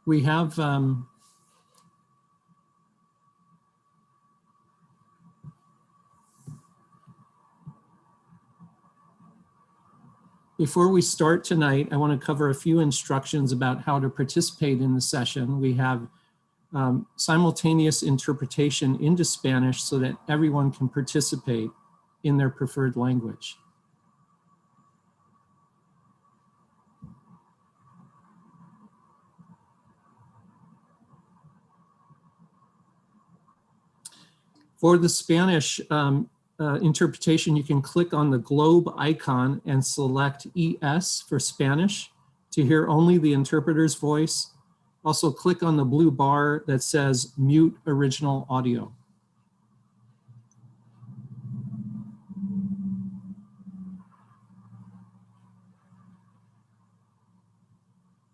We have before we start tonight, I want to cover a few instructions about how to participate in the session. We have simultaneous interpretation into Spanish so that everyone can participate in their preferred language. For the Spanish interpretation, you can click on the globe icon and select ES for Spanish to hear only the interpreter's voice. Also click on the blue bar that says mute original audio.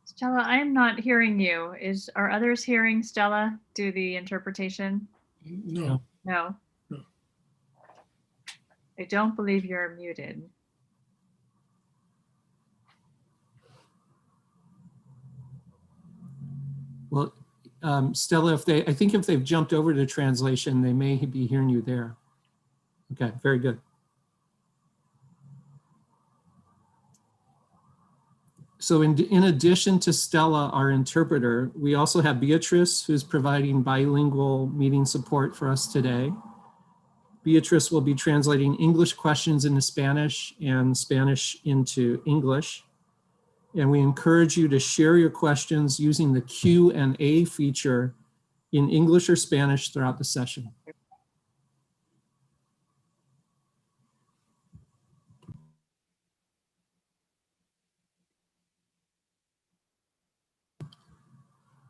Stella, I am not hearing you. Are others hearing Stella do the interpretation? No. No. No. I don't believe you're muted. Well, Stella, I think if they've jumped over to translation, they may be hearing you there. Okay, very good. So in addition to Stella, our interpreter, we also have Beatrice, who's providing bilingual meeting support for us today. Beatrice will be translating English questions into Spanish and Spanish into English. And we encourage you to share your questions using the Q&A feature in English or Spanish throughout the session.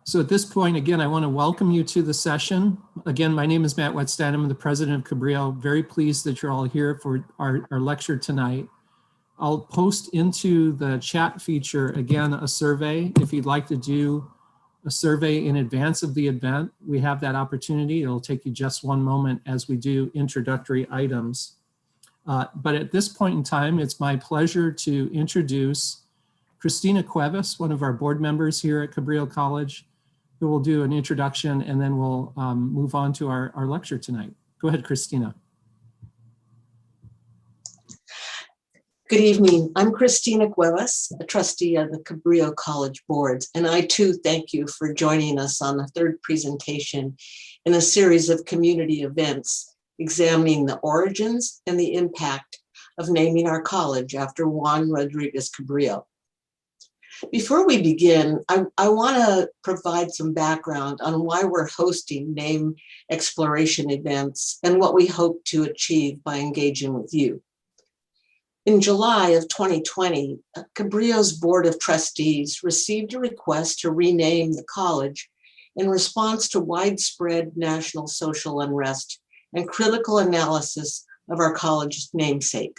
So at this point, again, I want to welcome you to the session. Again, my name is Matt Whatstein. I'm the president of Cabrillo. Very pleased that you're all here for our lecture tonight. I'll post into the chat feature, again, a survey. If you'd like to do a survey in advance of the event, we have that opportunity. It'll take you just one moment as we do introductory items. But at this point in time, it's my pleasure to introduce Christina Cuevas, one of our board members here at Cabrillo College, who will do an introduction, and then we'll move on to our lecture tonight. Go ahead, Christina. Good evening. I'm Christina Cuevas, a trustee of the Cabrillo College boards, and I too thank you for joining us on the third presentation in a series of community events examining the origins and the impact of naming our college after Juan Rodriguez Cabrillo. Before we begin, I want to provide some background on why we're hosting name exploration events and what we hope to achieve by engaging with you. In July of 2020, Cabrillo's Board of Trustees received a request to rename the college in response to widespread national social unrest and critical analysis of our college's namesake.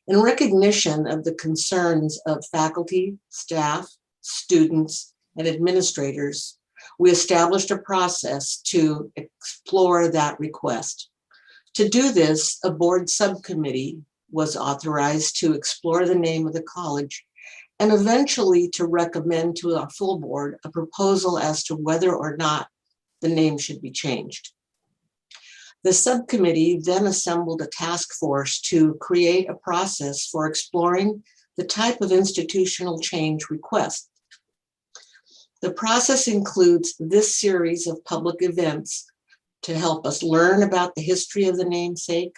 In recognition of the concerns of faculty, staff, students, and administrators, we established a process to explore that request. To do this, a board subcommittee was authorized to explore the name of the college and eventually to recommend to our full board a proposal as to whether or not the name should be changed. The subcommittee then assembled a task force to create a process for exploring the type of institutional change request. The process includes this series of public events to help us learn about the history of the namesake,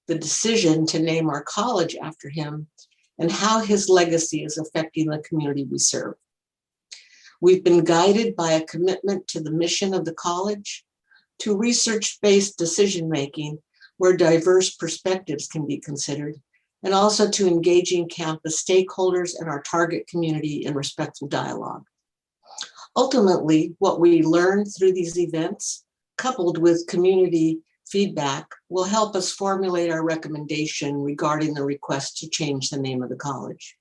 the decision to name our college after him, and how his legacy is affecting the community we serve. We've been guided by a commitment to the mission of the college, to research-based decision-making where diverse perspectives can be considered, and also to engaging campus stakeholders and our target community in respectful dialogue. Ultimately, what we learn through these events, coupled with community feedback, will help us formulate our recommendation regarding the request to change the name of the college.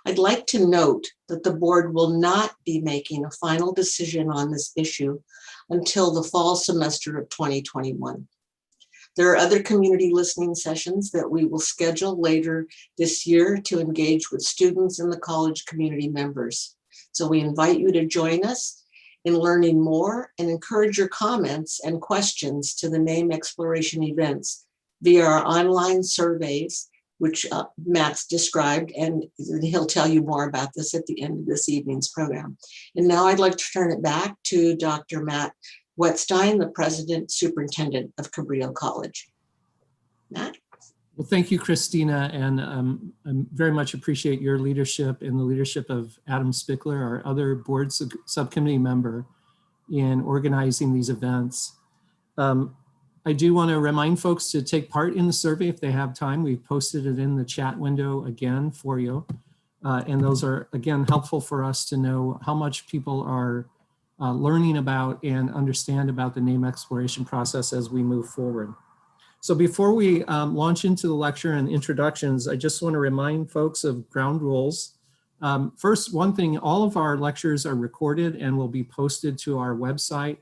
I'd like to note that the board will not be making a final decision on this issue until the fall semester of 2021. There are other community listening sessions that we will schedule later this year to engage with students and the college community members. So we invite you to join us in learning more and encourage your comments and questions to the name exploration events via our online surveys, which Matt's described, and he'll tell you more about this at the end of this evening's program. And now I'd like to turn it back to Dr. Matt Whatstein, the President Superintendent of Cabrillo College. Matt? Well, thank you, Christina, and I very much appreciate your leadership and the leadership of Adam Spickler, our other board subcommittee member, in organizing these events. I do want to remind folks to take part in the survey if they have time. We've posted it in the chat window again for you. And those are, again, helpful for us to know how much people are learning about and understand about the name exploration process as we move forward. So before we launch into the lecture and introductions, I just want to remind folks of ground rules. First, one thing, all of our lectures are recorded and will be posted to our website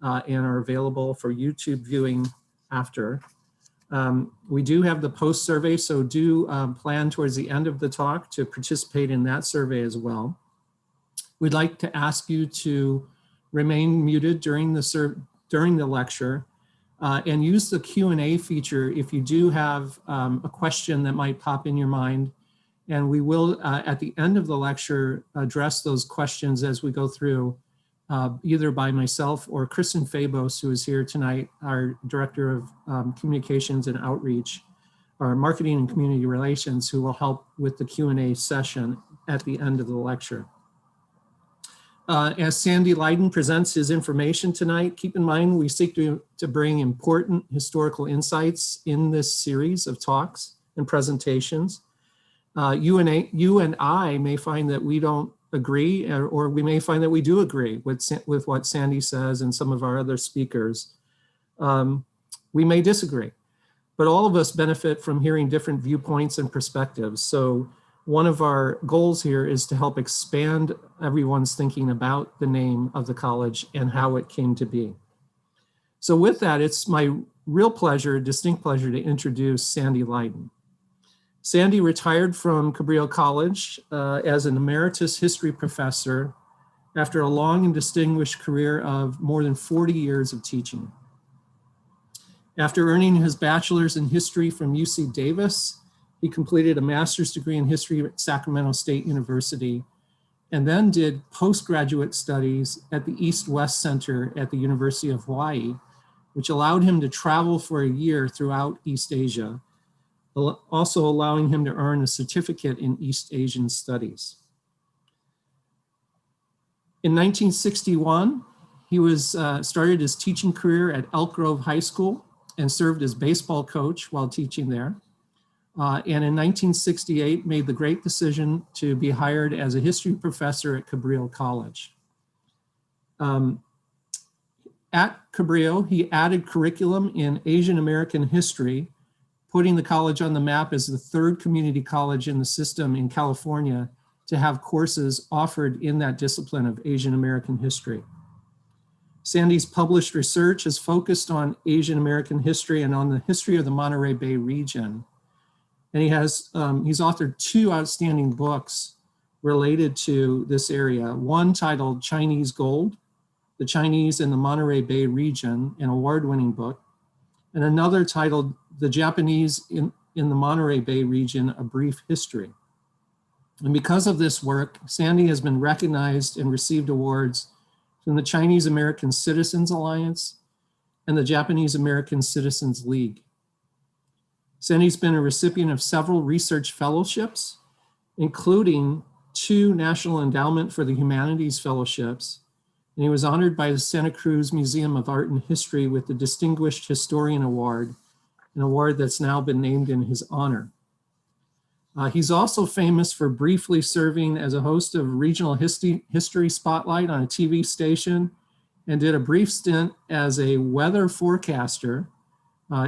and are available for YouTube viewing after. We do have the post survey, so do plan towards the end of the talk to participate in that survey as well. We'd like to ask you to remain muted during the lecture and use the Q&A feature if you do have a question that might pop in your mind. And we will, at the end of the lecture, address those questions as we go through, either by myself or Kristen Fabos, who is here tonight, our Director of Communications and Outreach, our Marketing and Community Relations, who will help with the Q&A session at the end of the lecture. As Sandy Lydon presents his information tonight, keep in mind we seek to bring important historical insights in this series of talks and presentations. You and I may find that we don't agree, or we may find that we do agree with what Sandy says and some of our other speakers. We may disagree, but all of us benefit from hearing different viewpoints and perspectives. So one of our goals here is to help expand everyone's thinking about the name of the college and how it came to be. So with that, it's my real pleasure, distinct pleasure, to introduce Sandy Lydon. Sandy retired from Cabrillo College as an emeritus history professor after a long and distinguished career of more than 40 years of teaching. After earning his bachelor's in history from UC Davis, he completed a master's degree in history at Sacramento State University, and then did postgraduate studies at the East-West Center at the University of Hawaii, which allowed him to travel for a year throughout East Asia, also allowing him to earn a certificate in East Asian Studies. In 1961, he started his teaching career at Elk Grove High School and served as baseball coach while teaching there. And in 1968, made the great decision to be hired as a history professor at Cabrillo College. At Cabrillo, he added curriculum in Asian American history, putting the college on the map as the third community college in the system in California to have courses offered in that discipline of Asian American history. Sandy's published research is focused on Asian American history and on the history of the Monterey Bay region. And he's authored 2 outstanding books related to this area. One titled Chinese Gold, The Chinese in the Monterey Bay Region, an award-winning book. And another titled The Japanese in the Monterey Bay Region, A Brief History. And because of this work, Sandy has been recognized and received awards from the Chinese American Citizens Alliance and the Japanese American Citizens League. Sandy's been a recipient of several research fellowships, including 2 National Endowment for the Humanities fellowships, and he was honored by the Santa Cruz Museum of Art and History with the Distinguished Historian Award, an award that's now been named in his honor. He's also famous for briefly serving as a host of Regional History Spotlight on a TV station, and did a brief stint as a weather forecaster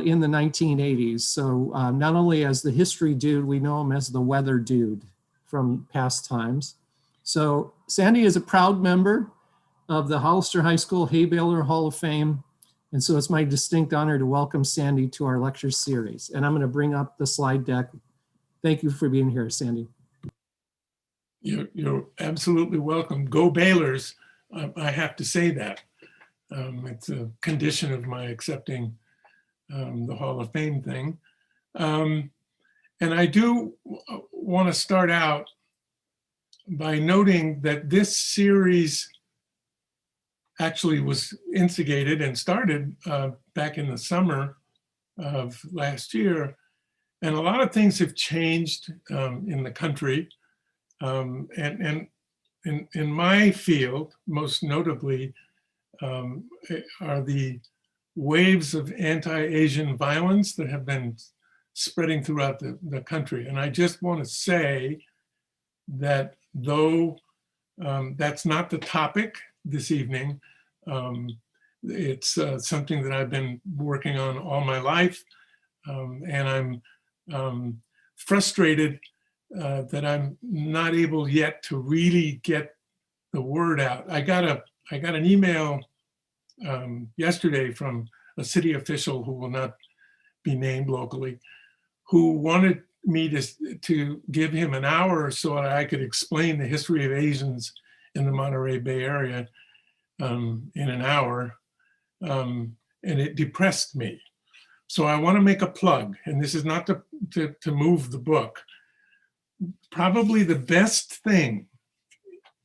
in the 1980s. So not only as the history dude, we know him as the weather dude from past times. So Sandy is a proud member of the Hollister High School Hay Baler Hall of Fame. And so it's my distinct honor to welcome Sandy to our lecture series. And I'm going to bring up the slide deck. Thank you for being here, Sandy. You're absolutely welcome. Go Baylors. I have to say that. It's a condition of my accepting the Hall of Fame thing. And I do want to start out by noting that this series actually was instigated and started back in the summer of last year. And a lot of things have changed in the country. And in my field, most notably, are the waves of anti-Asian violence that have been spreading throughout the country. And I just want to say that though that's not the topic this evening, it's something that I've been working on all my life. And I'm frustrated that I'm not able yet to really get the word out. I got an email yesterday from a city official who will not be named locally, who wanted me to give him an hour or so that I could explain the history of Asians in the Monterey Bay Area in an hour, and it depressed me. So I want to make a plug, and this is not to move the book. Probably the best thing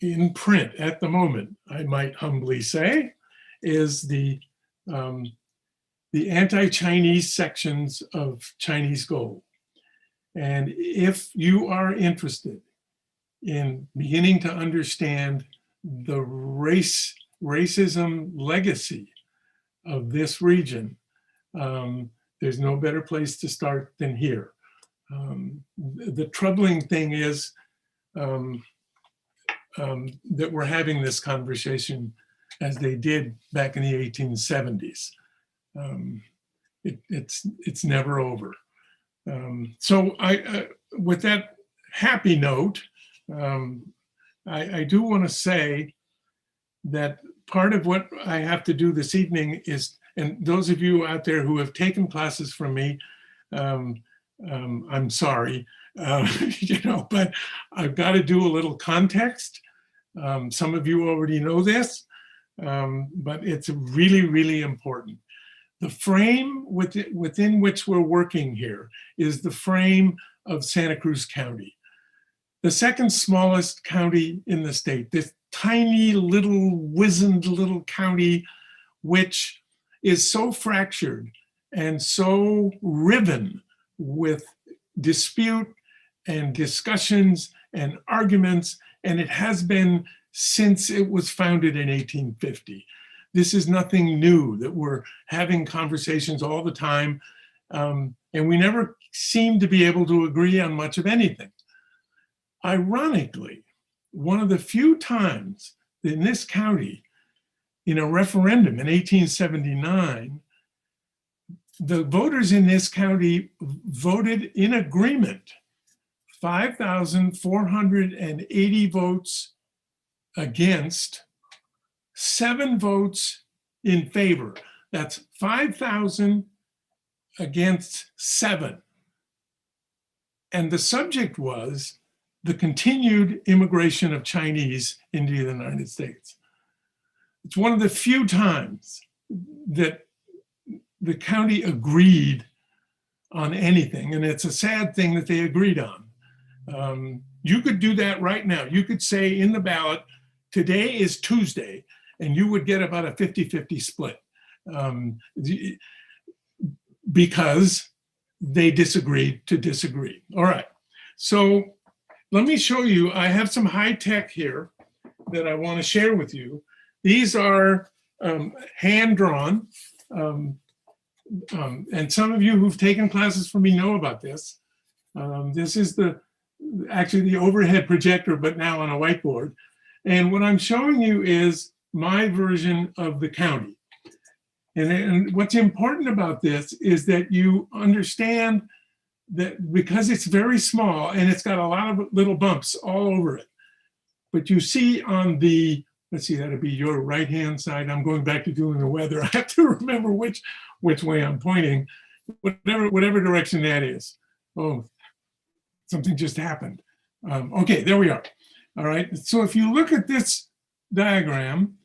in print at the moment, I might humbly say, is the anti-Chinese sections of Chinese Gold. And if you are interested in beginning to understand the racism legacy of this region, there's no better place to start than here. The troubling thing is that we're having this conversation as they did back in the 1870s. It's never over. So with that happy note, I do want to say that part of what I have to do this evening is, and those of you out there who have taken classes from me, I'm sorry, but I've got to do a little context. Some of you already know this, but it's really, really important. The frame within which we're working here is the frame of Santa Cruz County, the second smallest county in the state, this tiny little wizened little county, which is so fractured and so riven with dispute and discussions and arguments, and it has been since it was founded in 1850. This is nothing new, that we're having conversations all the time, and we never seem to be able to agree on much of anything. Ironically, one of the few times in this county, in a referendum in 1879, the voters in this county voted in agreement, 5,480 votes against, 7 votes in favor. That's 5,000 against 7. And the subject was the continued immigration of Chinese into the United States. It's one of the few times that the county agreed on anything, and it's a sad thing that they agreed on. You could do that right now. You could say in the ballot, today is Tuesday, and you would get about a 50-50 split because they disagreed to disagree. All right, so let me show you, I have some high tech here that I want to share with you. These are hand-drawn, and some of you who've taken classes from me know about this. This is actually the overhead projector, but now on a whiteboard. And what I'm showing you is my version of the county. And what's important about this is that you understand that because it's very small and it's got a lot of little bumps all over it, but you see on the, let's see, that'll be your right-hand side. I'm going back to doing the weather. I have to remember which way I'm pointing, whatever direction that is. Oh, something just happened. Okay, there we are. All right, so if you look at this diagram,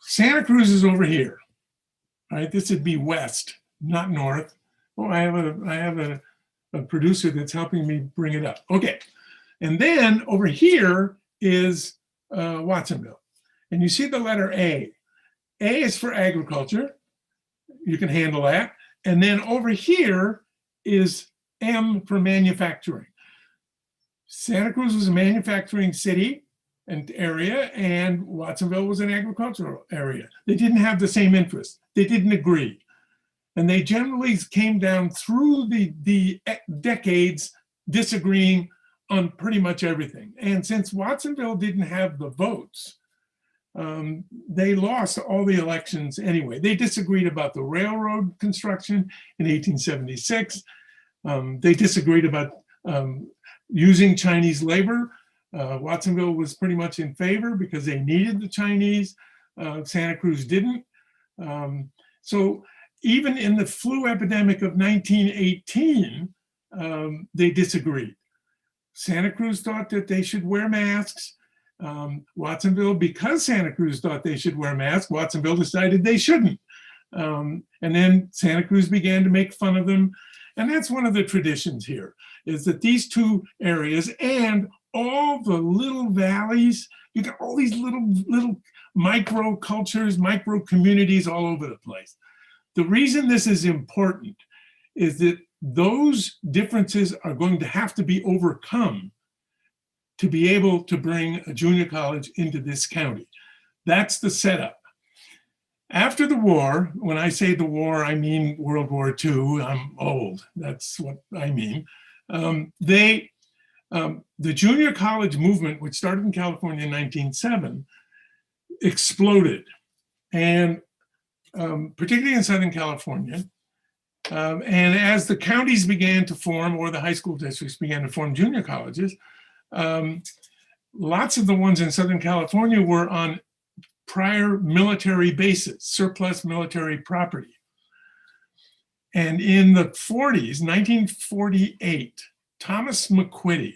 Santa Cruz is over here. All right, this would be west, not north. Oh, I have a producer that's helping me bring it up. Okay, and then over here is Watsonville. And you see the letter A. A is for agriculture. You can handle that. And then over here is M for manufacturing. Santa Cruz was a manufacturing city and area, and Watsonville was an agricultural area. They didn't have the same interests. They didn't agree. And they generally came down through the decades disagreeing on pretty much everything. And since Watsonville didn't have the votes, they lost all the elections anyway. They disagreed about the railroad construction in 1876. They disagreed about using Chinese labor. Watsonville was pretty much in favor because they needed the Chinese. Santa Cruz didn't. So even in the flu epidemic of 1918, they disagreed. Santa Cruz thought that they should wear masks. Watsonville, because Santa Cruz thought they should wear masks, Watsonville decided they shouldn't. And then Santa Cruz began to make fun of them. And that's one of the traditions here, is that these two areas and all the little valleys, you got all these little micro cultures, micro communities all over the place. The reason this is important is that those differences are going to have to be overcome to be able to bring a junior college into this county. That's the setup. After the war, when I say the war, I mean World War II. I'm old, that's what I mean. The junior college movement, which started in California in 1907, exploded. And particularly in Southern California. And as the counties began to form, or the high school districts began to form junior colleges, lots of the ones in Southern California were on prior military bases, surplus military property. And in the 40s, 1948, Thomas McQuitty,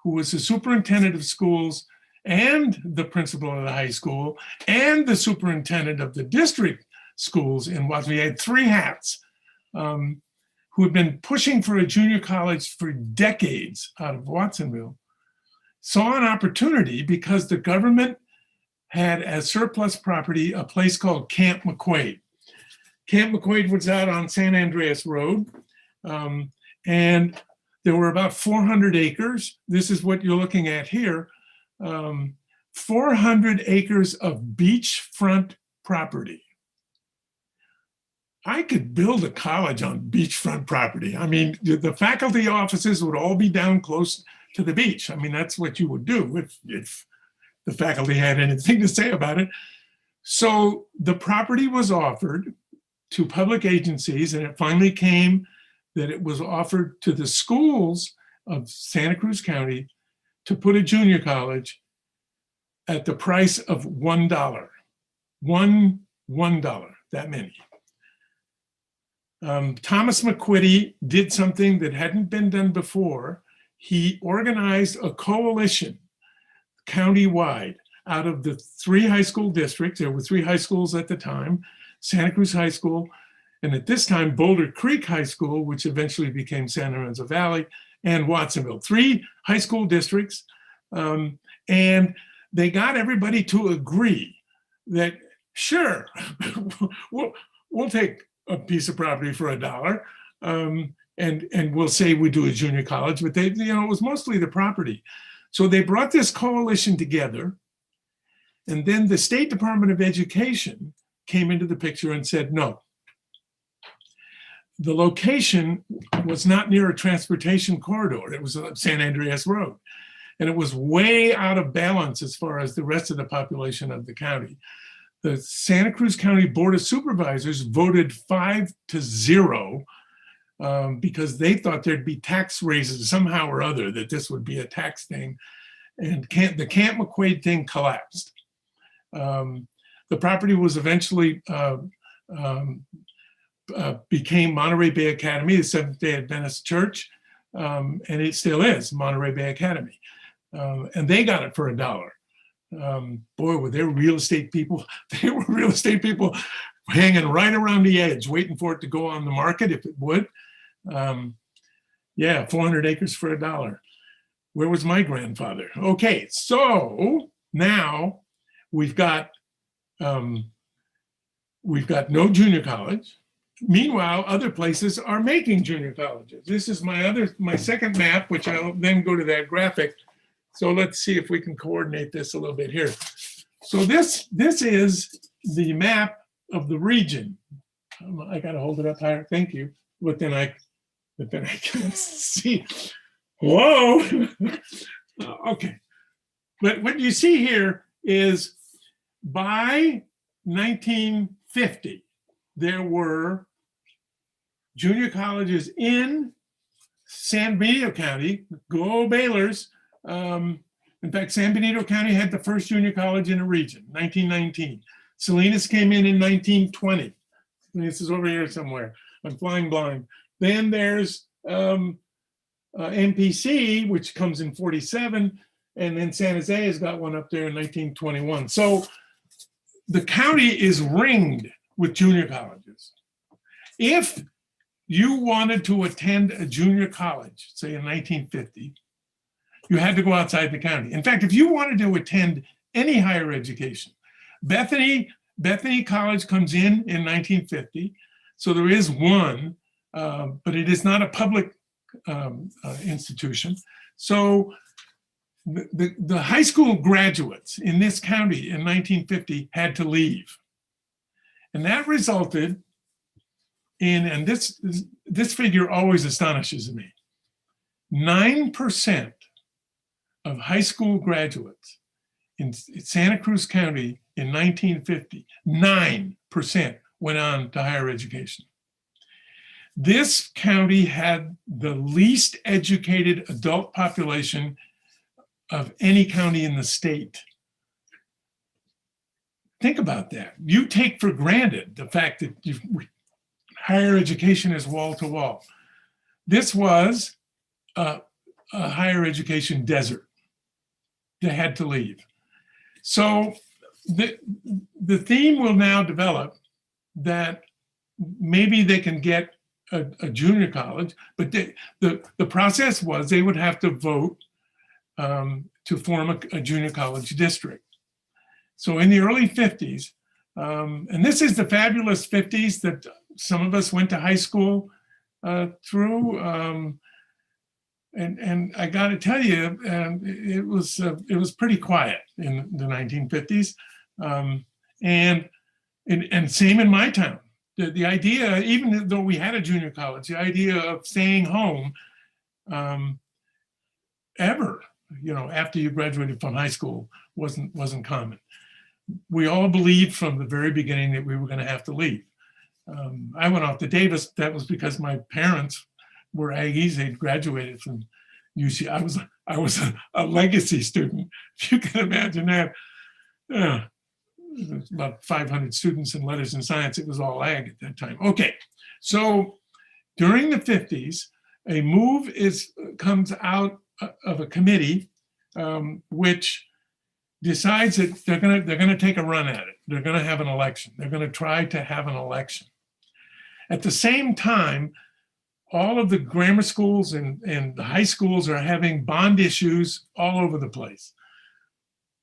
who was the superintendent of schools and the principal of the high school and the superintendent of the district schools in Watsonville, he had three hats, who had been pushing for a junior college for decades out of Watsonville, saw an opportunity because the government had as surplus property a place called Camp McQuaid. Camp McQuaid was out on San Andreas Road, and there were about 400 acres. This is what you're looking at here. 400 acres of beachfront property. I could build a college on beachfront property. I mean, the faculty offices would all be down close to the beach. I mean, that's what you would do if the faculty had anything to say about it. So the property was offered to public agencies, and it finally came that it was offered to the schools of Santa Cruz County to put a junior college at the price of $1. $1, that many. Thomas McQuitty did something that hadn't been done before. He organized a coalition countywide out of the three high school districts. There were three high schools at the time, Santa Cruz High School, and at this time, Boulder Creek High School, which eventually became San Lorenzo Valley, and Watsonville. Three high school districts. And they got everybody to agree that, sure, we'll take a piece of property for $1, and we'll say we do a junior college, but they, it was mostly the property. So they brought this coalition together, and then the State Department of Education came into the picture and said, no. The location was not near a transportation corridor. It was San Andreas Road, and it was way out of balance as far as the rest of the population of the county. The Santa Cruz County Board of Supervisors voted 5-0 because they thought there'd be tax raises somehow or other, that this would be a tax thing. And the Camp McQuaid thing collapsed. The property was eventually became Monterey Bay Academy, the Seventh-day Adventist Church. and it still is, Monterey Bay Academy. And they got it for $1. Boy, were there real estate people. They were real estate people hanging right around the edge, waiting for it to go on the market if it would. Yeah, 400 acres for $1. Where was my grandfather? Okay, so now we've got no junior college. Meanwhile, other places are making junior colleges. This is my second map, which I'll then go to that graphic. So let's see if we can coordinate this a little bit here. So this is the map of the region. I got to hold it up higher. Thank you. But then I can't see. Whoa. Okay. But what you see here is by 1950, there were junior colleges in San Benito County. Go Baylors. In fact, San Benito County had the first junior college in the region, 1919. Salinas came in 1920. This is over here somewhere. I'm flying blind. Then there's MPC, which comes in 47, and then San Jose has got one up there in 1921. So the county is ringed with junior colleges. If you wanted to attend a junior college, say in 1950, you had to go outside the county. In fact, if you wanted to attend any higher education, Bethany College comes in 1950. So there is one, but it is not a public institution. So the high school graduates in this county in 1950 had to leave. And that resulted in, and this figure always astonishes me, 9% of high school graduates in Santa Cruz County in 1950, 9% went on to higher education. This county had the least educated adult population of any county in the state. Think about that. You take for granted the fact that higher education is wall to wall. This was a higher education desert. They had to leave. So the theme will now develop that maybe they can get a junior college, but the process was they would have to vote to form a junior college district. So in the early 50s, and this is the fabulous 50s that some of us went to high school through, and I got to tell you, it was pretty quiet in the 1950s, and same in my town. The idea, even though we had a junior college, the idea of staying home ever, after you graduated from high school wasn't common. We all believed from the very beginning that we were going to have to leave. I went off to Davis. That was because my parents were Aggies. They'd graduated from UC. I was a legacy student. If you can imagine that. About 500 students in letters and science. It was all ag at that time. Okay, so during the 50s, a move comes out of a committee which decides that they're gonna take a run at it. They're gonna have an election. They're gonna try to have an election. At the same time, all of the grammar schools and the high schools are having bond issues all over the place.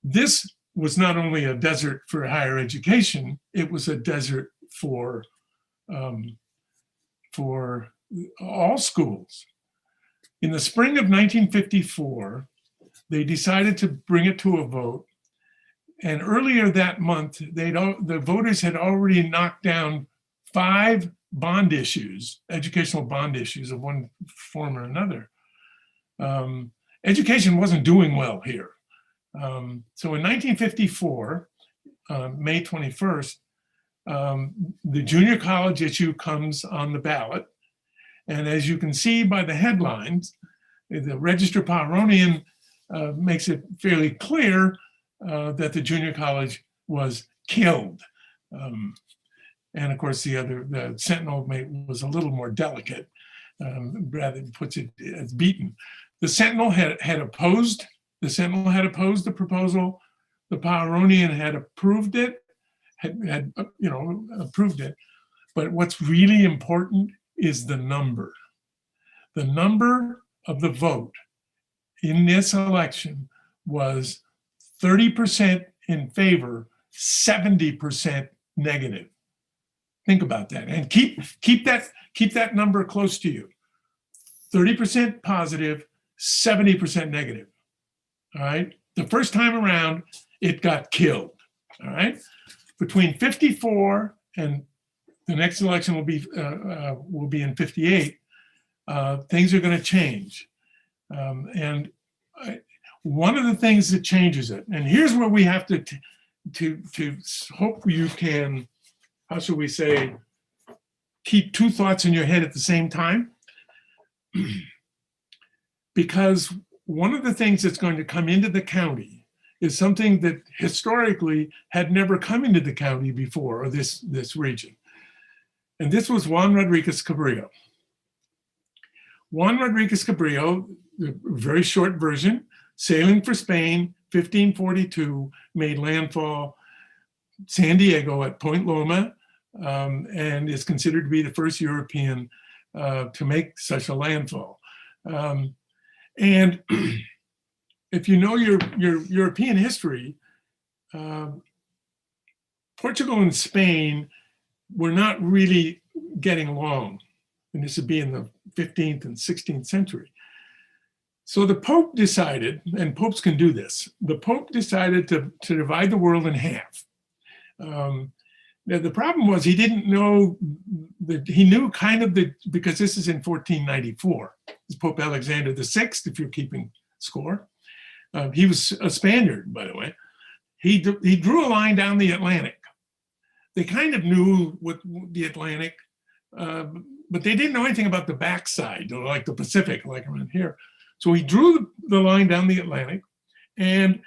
This was not only a desert for higher education, it was a desert for all schools. In the spring of 1954, they decided to bring it to a vote. And earlier that month, the voters had already knocked down 5 bond issues, educational bond issues of one form or another. Education wasn't doing well here. So in 1954, May 21st, the junior college issue comes on the ballot. And as you can see by the headlines, the Register Poweronian makes it fairly clear that the junior college was killed. And of course, the Sentinel was a little more delicate. rather puts it as beaten. The Sentinel had opposed the proposal. The Poweronian had approved it, had approved it. But what's really important is the number. The number of the vote in this election was 30% in favor, 70% negative. Think about that, and keep that number close to you. 30% positive, 70% negative. All right. The first time around, it got killed. All right. Between 54 and the next election will be in 58. Things are going to change, and one of the things that changes it, and here's where we have to hope you can, how should we say, keep two thoughts in your head at the same time. Because one of the things that's going to come into the county is something that historically had never come into the county before, or this region. And this was Juan Rodriguez Cabrillo. Juan Rodriguez Cabrillo, the very short version, sailing for Spain, 1542, made landfall San Diego at Point Loma, and is considered to be the first European to make such a landfall. And if you know your European history, Portugal and Spain were not really getting along, and this would be in the 15th and 16th century. So the Pope decided, and popes can do this, the Pope decided to divide the world in half. Now the problem was he didn't know that, he knew kind of because this is in 1494, it's Pope Alexander VI, if you're keeping score. He was a Spaniard, by the way. He drew a line down the Atlantic. They kind of knew what the Atlantic, but they didn't know anything about the backside, or like the Pacific, like around here. So he drew the line down the Atlantic, and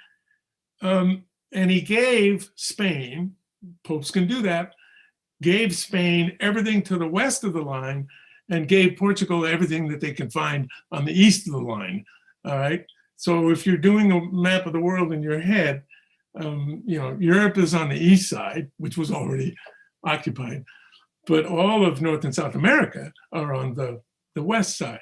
he gave Spain, popes can do that, gave Spain everything to the west of the line, and gave Portugal everything that they can find on the east of the line. All right. So if you're doing a map of the world in your head, Europe is on the east side, which was already occupied, but all of North and South America are on the west side.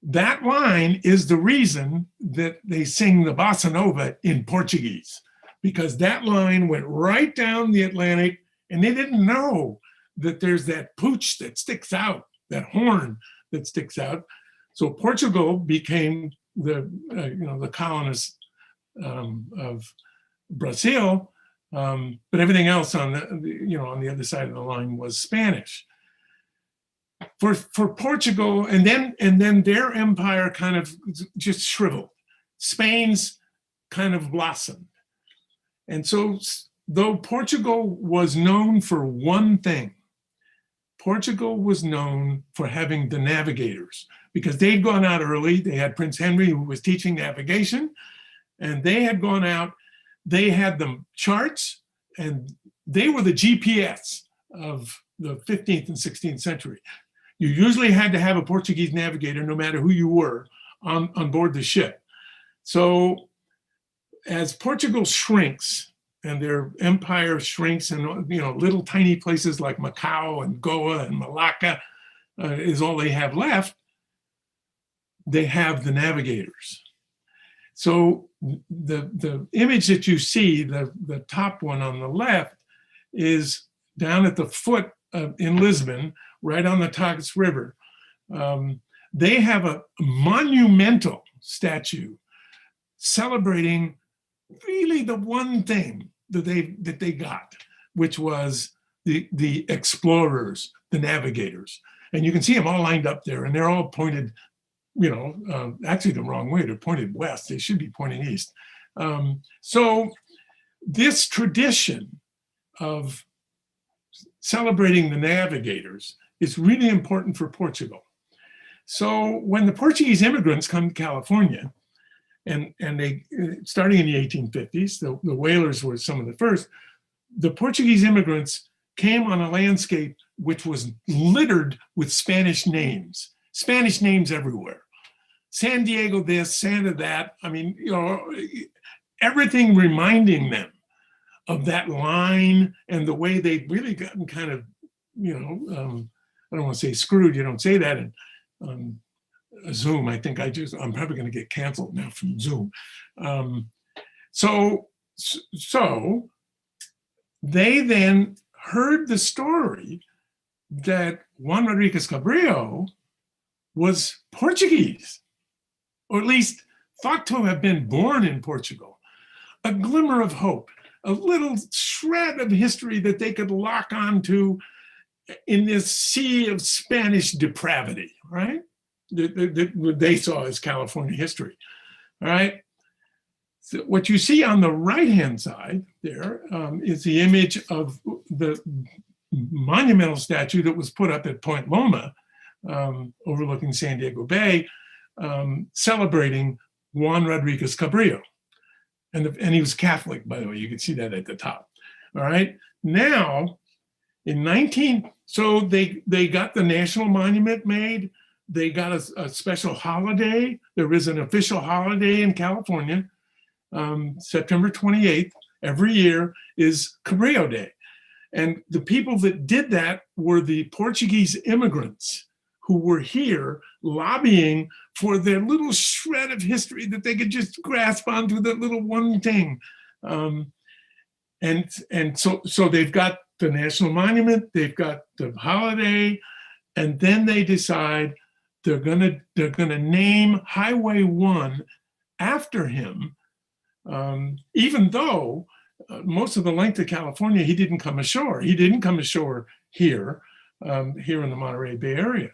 That line is the reason that they sing the bossa nova in Portuguese, because that line went right down the Atlantic, and they didn't know that there's that pooch that sticks out, that horn that sticks out. So Portugal became the colonist of Brazil, but everything else on the other side of the line was Spanish. For Portugal, and then their empire kind of just shriveled. Spain's kind of blossomed. And so, though Portugal was known for one thing, Portugal was known for having the navigators, because they'd gone out early. They had Prince Henry, who was teaching navigation, and they had gone out. They had the charts, and they were the GPS of the 15th and 16th century. You usually had to have a Portuguese navigator, no matter who you were, on board the ship. So as Portugal shrinks and their empire shrinks, and little tiny places like Macau and Goa and Malacca is all they have left, they have the navigators. So the image that you see, the top one on the left, is down at the foot in Lisbon, right on the Tagus River. They have a monumental statue celebrating really the one thing that they got, which was the explorers, the navigators. And you can see them all lined up there, and they're all pointed, actually the wrong way. They're pointed west. They should be pointing east. So this tradition of celebrating the navigators is really important for Portugal. So when the Portuguese immigrants come to California, and they, starting in the 1850s, the whalers were some of the first, the Portuguese immigrants came on a landscape which was littered with Spanish names everywhere. San Diego this, Santa that. I mean, you know, everything reminding them of that line and the way they'd really gotten kind of, you know, I don't want to say screwed. You don't say that in Zoom. I think I'm probably going to get canceled now from Zoom. So they then heard the story that Juan Rodriguez Cabrillo was Portuguese, or at least thought to have been born in Portugal. A glimmer of hope, a little shred of history that they could lock onto in this sea of Spanish depravity, right? That they saw as California history, all right? So what you see on the right-hand side there is the image of the monumental statue that was put up at Point Loma, overlooking San Diego Bay, celebrating Juan Rodriguez Cabrillo. And he was Catholic, by the way. You can see that at the top. All right. Now, so they got the national monument made. They got a special holiday. There is an official holiday in California. September 28th, every year, is Cabrillo Day. And the people that did that were the Portuguese immigrants who were here lobbying for their little shred of history that they could just grasp onto, that little one thing. And so they've got the national monument, they've got the holiday, and then they decide they're gonna name Highway 1 after him, even though most of the length of California, he didn't come ashore. He didn't come ashore here in the Monterey Bay Area.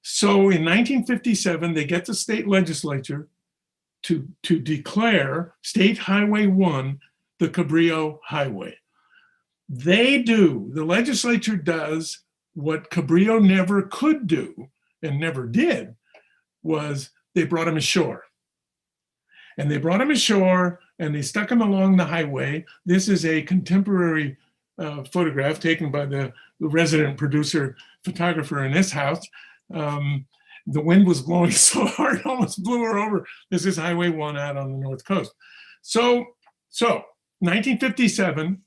So in 1957, they get the state legislature to declare State Highway 1 the Cabrillo Highway. The legislature does what Cabrillo never could do and never did, was they brought him ashore. And they brought him ashore and they stuck him along the highway. This is a contemporary photograph taken by the resident producer photographer in this house. The wind was blowing so hard, almost blew her over. This is Highway 1 out on the North Coast. So 1957,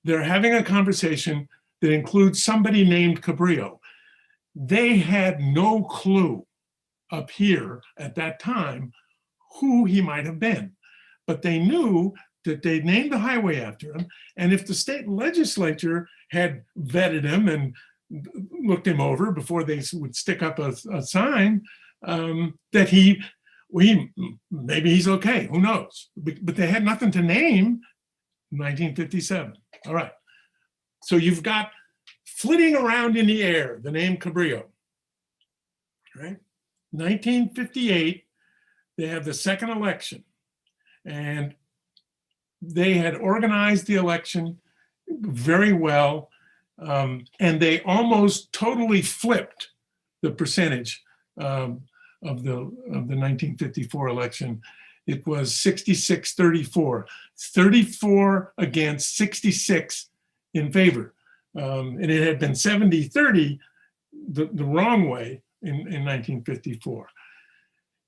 they're having a conversation that includes somebody named Cabrillo. They had no clue up here at that time who he might have been, but they knew that they named the highway after him. And if the state legislature had vetted him and looked him over before they would stick up a sign, that maybe he's okay, who knows? But they had nothing to name in 1957. All right, so you've got flitting around in the air the name Cabrillo, right? 1958, they have the second election, and they had organized the election very well, and they almost totally flipped the percentage of the 1954 election. It was 66-34, 34 against 66 in favor. And it had been 70-30 the wrong way in 1954.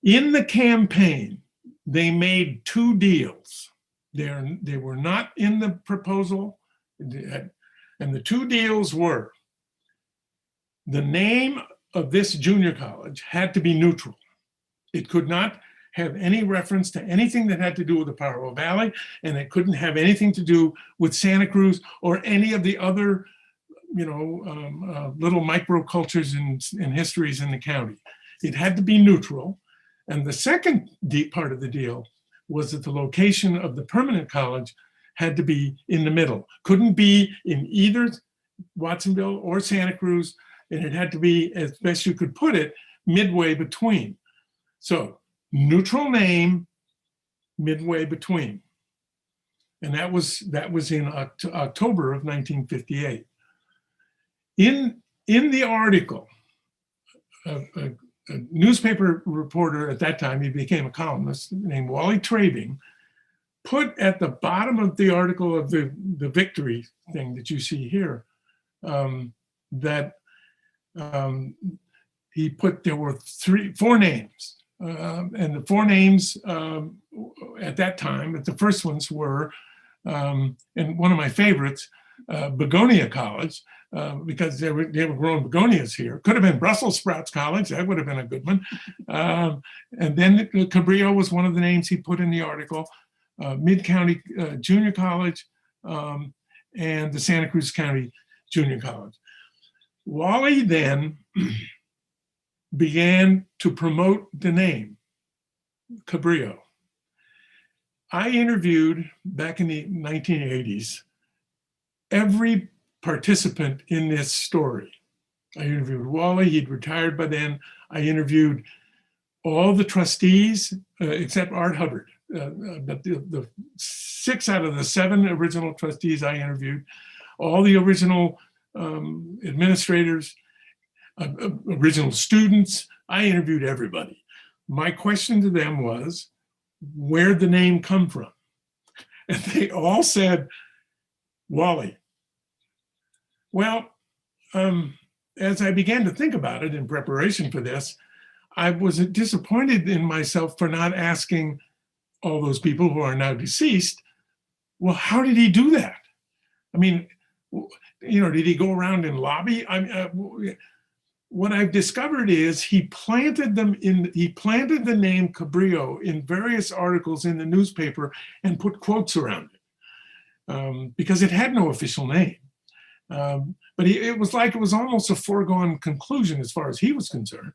In the campaign, they made two deals. They were not in the proposal, and the two deals were: the name of this junior college had to be neutral. It could not have any reference to anything that had to do with the Pajaro Valley, and it couldn't have anything to do with Santa Cruz or any of the other, little microcultures and histories in the county. It had to be neutral. And the second part of the deal was that the location of the permanent college had to be in the middle. Couldn't be in either Watsonville or Santa Cruz, and it had to be, as best you could put it, midway between. So neutral name, midway between. And that was in October of 1958. In the article, a newspaper reporter at that time, he became a columnist, named Wally Trabing, put at the bottom of the article of the victory thing that you see here, that he put, there were four names. And the four names at that time, the first ones were, and one of my favorites, Begonia College, because they were growing begonias here. Could have been Brussels Sprouts College, that would have been a good one. And then Cabrillo was one of the names he put in the article, Mid-County Junior College, and the Santa Cruz County Junior College. Wally then began to promote the name Cabrillo. I interviewed back in the 1980s every participant in this story. I interviewed Wally, he'd retired by then. I interviewed all the trustees except Art Hubbard. But the 6 out of the 7 original trustees I interviewed, all the original administrators, original students, I interviewed everybody. My question to them was, where'd the name come from? And they all said, Wally. Well, as I began to think about it in preparation for this, I was disappointed in myself for not asking all those people who are now deceased, well, how did he do that? I mean, you know, did he go around and lobby? What I've discovered is he planted the name Cabrillo in various articles in the newspaper and put quotes around it because it had no official name. But it was almost a foregone conclusion as far as he was concerned.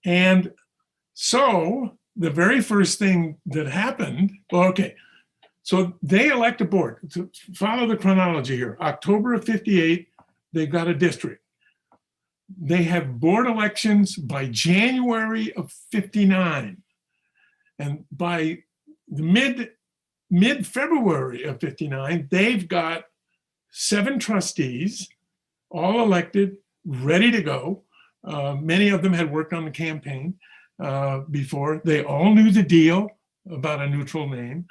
And so the very first thing that happened, well, okay, so they elect a board. To follow the chronology here, October of '58, they got a district. They have board elections by January of '59. And by the mid-February of '59, they've got 7 trustees, all elected, ready to go. Many of them had worked on the campaign before. They all knew the deal about a neutral name.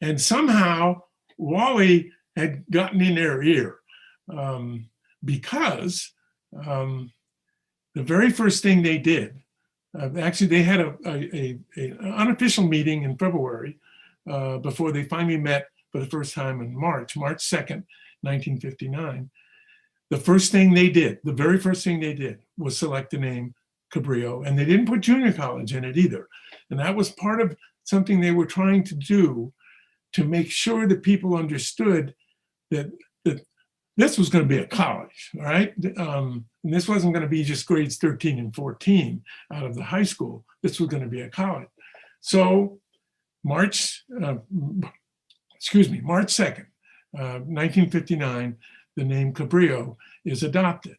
And somehow Wally had gotten in their ear because the very first thing they did, actually they had an unofficial meeting in February before they finally met for the first time in March 2nd, 1959. The first thing they did, the very first thing they did was select the name Cabrillo, and they didn't put junior college in it either. And that was part of something they were trying to do to make sure that people understood that this was going to be a college, all right? And this wasn't going to be just grades 13 and 14 out of the high school. This was going to be a college. So March 2nd, 1959, the name Cabrillo is adopted.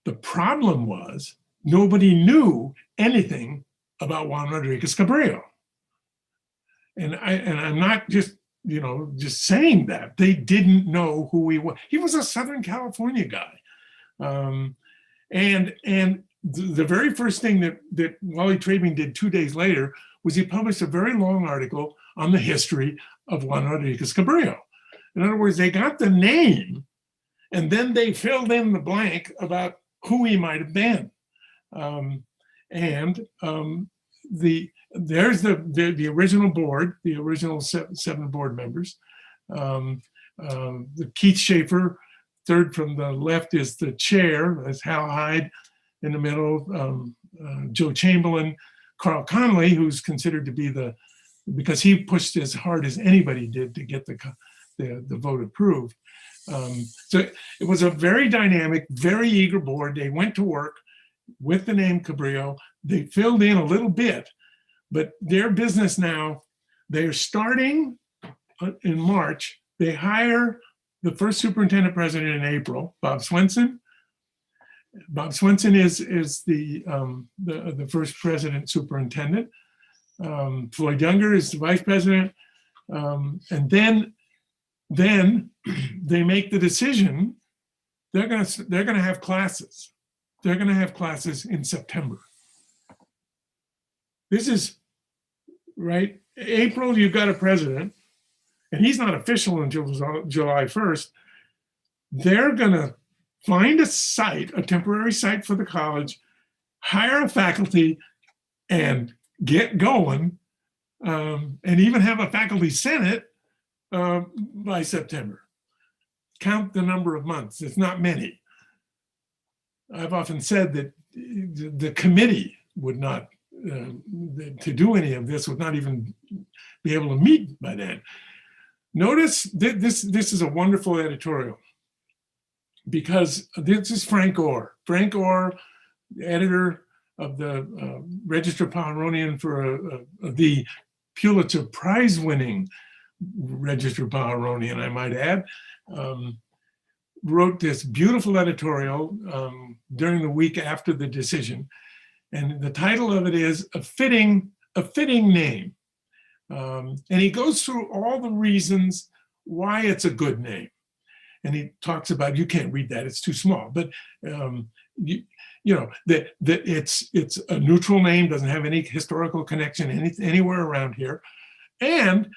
The problem was nobody knew anything about Juan Rodriguez Cabrillo. And I'm not just saying that. They didn't know who he was. He was a Southern California guy. And the very first thing that Wally Trabing did 2 days later was he published a very long article on the history of Juan Rodriguez Cabrillo. In other words, they got the name and then they filled in the blank about who he might have been. There's the original board, the original 7 board members. The Keith Schaefer, third from the left, is the chair. That's Hal Hyde in the middle. Joe Chamberlain, Carl Connolly, who's considered to be because he pushed as hard as anybody did to get the vote approved. So it was a very dynamic, very eager board. They went to work with the name Cabrillo. They filled in a little bit, but their business now, they're starting in March. They hire the first superintendent president in April, Bob Swenson. Bob Swenson is the first president superintendent. Floyd Younger is the vice president. And then they make the decision, they're gonna have classes. They're gonna have classes in September. This is, right, April, you've got a president, and he's not official until July 1st. they're going to find a site, a temporary site for the college, hire a faculty, and get going, and even have a faculty senate by September. Count the number of months. It's not many. I've often said that the committee would not, to do any of this, would not even be able to meet by then. Notice that this is a wonderful editorial, because this is Frank Orr. Frank Orr, editor of the Register Poweronian for the Pulitzer Prize-winning Register Poweronian, I might add, wrote this beautiful editorial during the week after the decision. And the title of it is A Fitting Name. And he goes through all the reasons why it's a good name. And he talks about, you can't read that, it's too small, but you know, that it's a neutral name, doesn't have any historical connection anywhere around here. And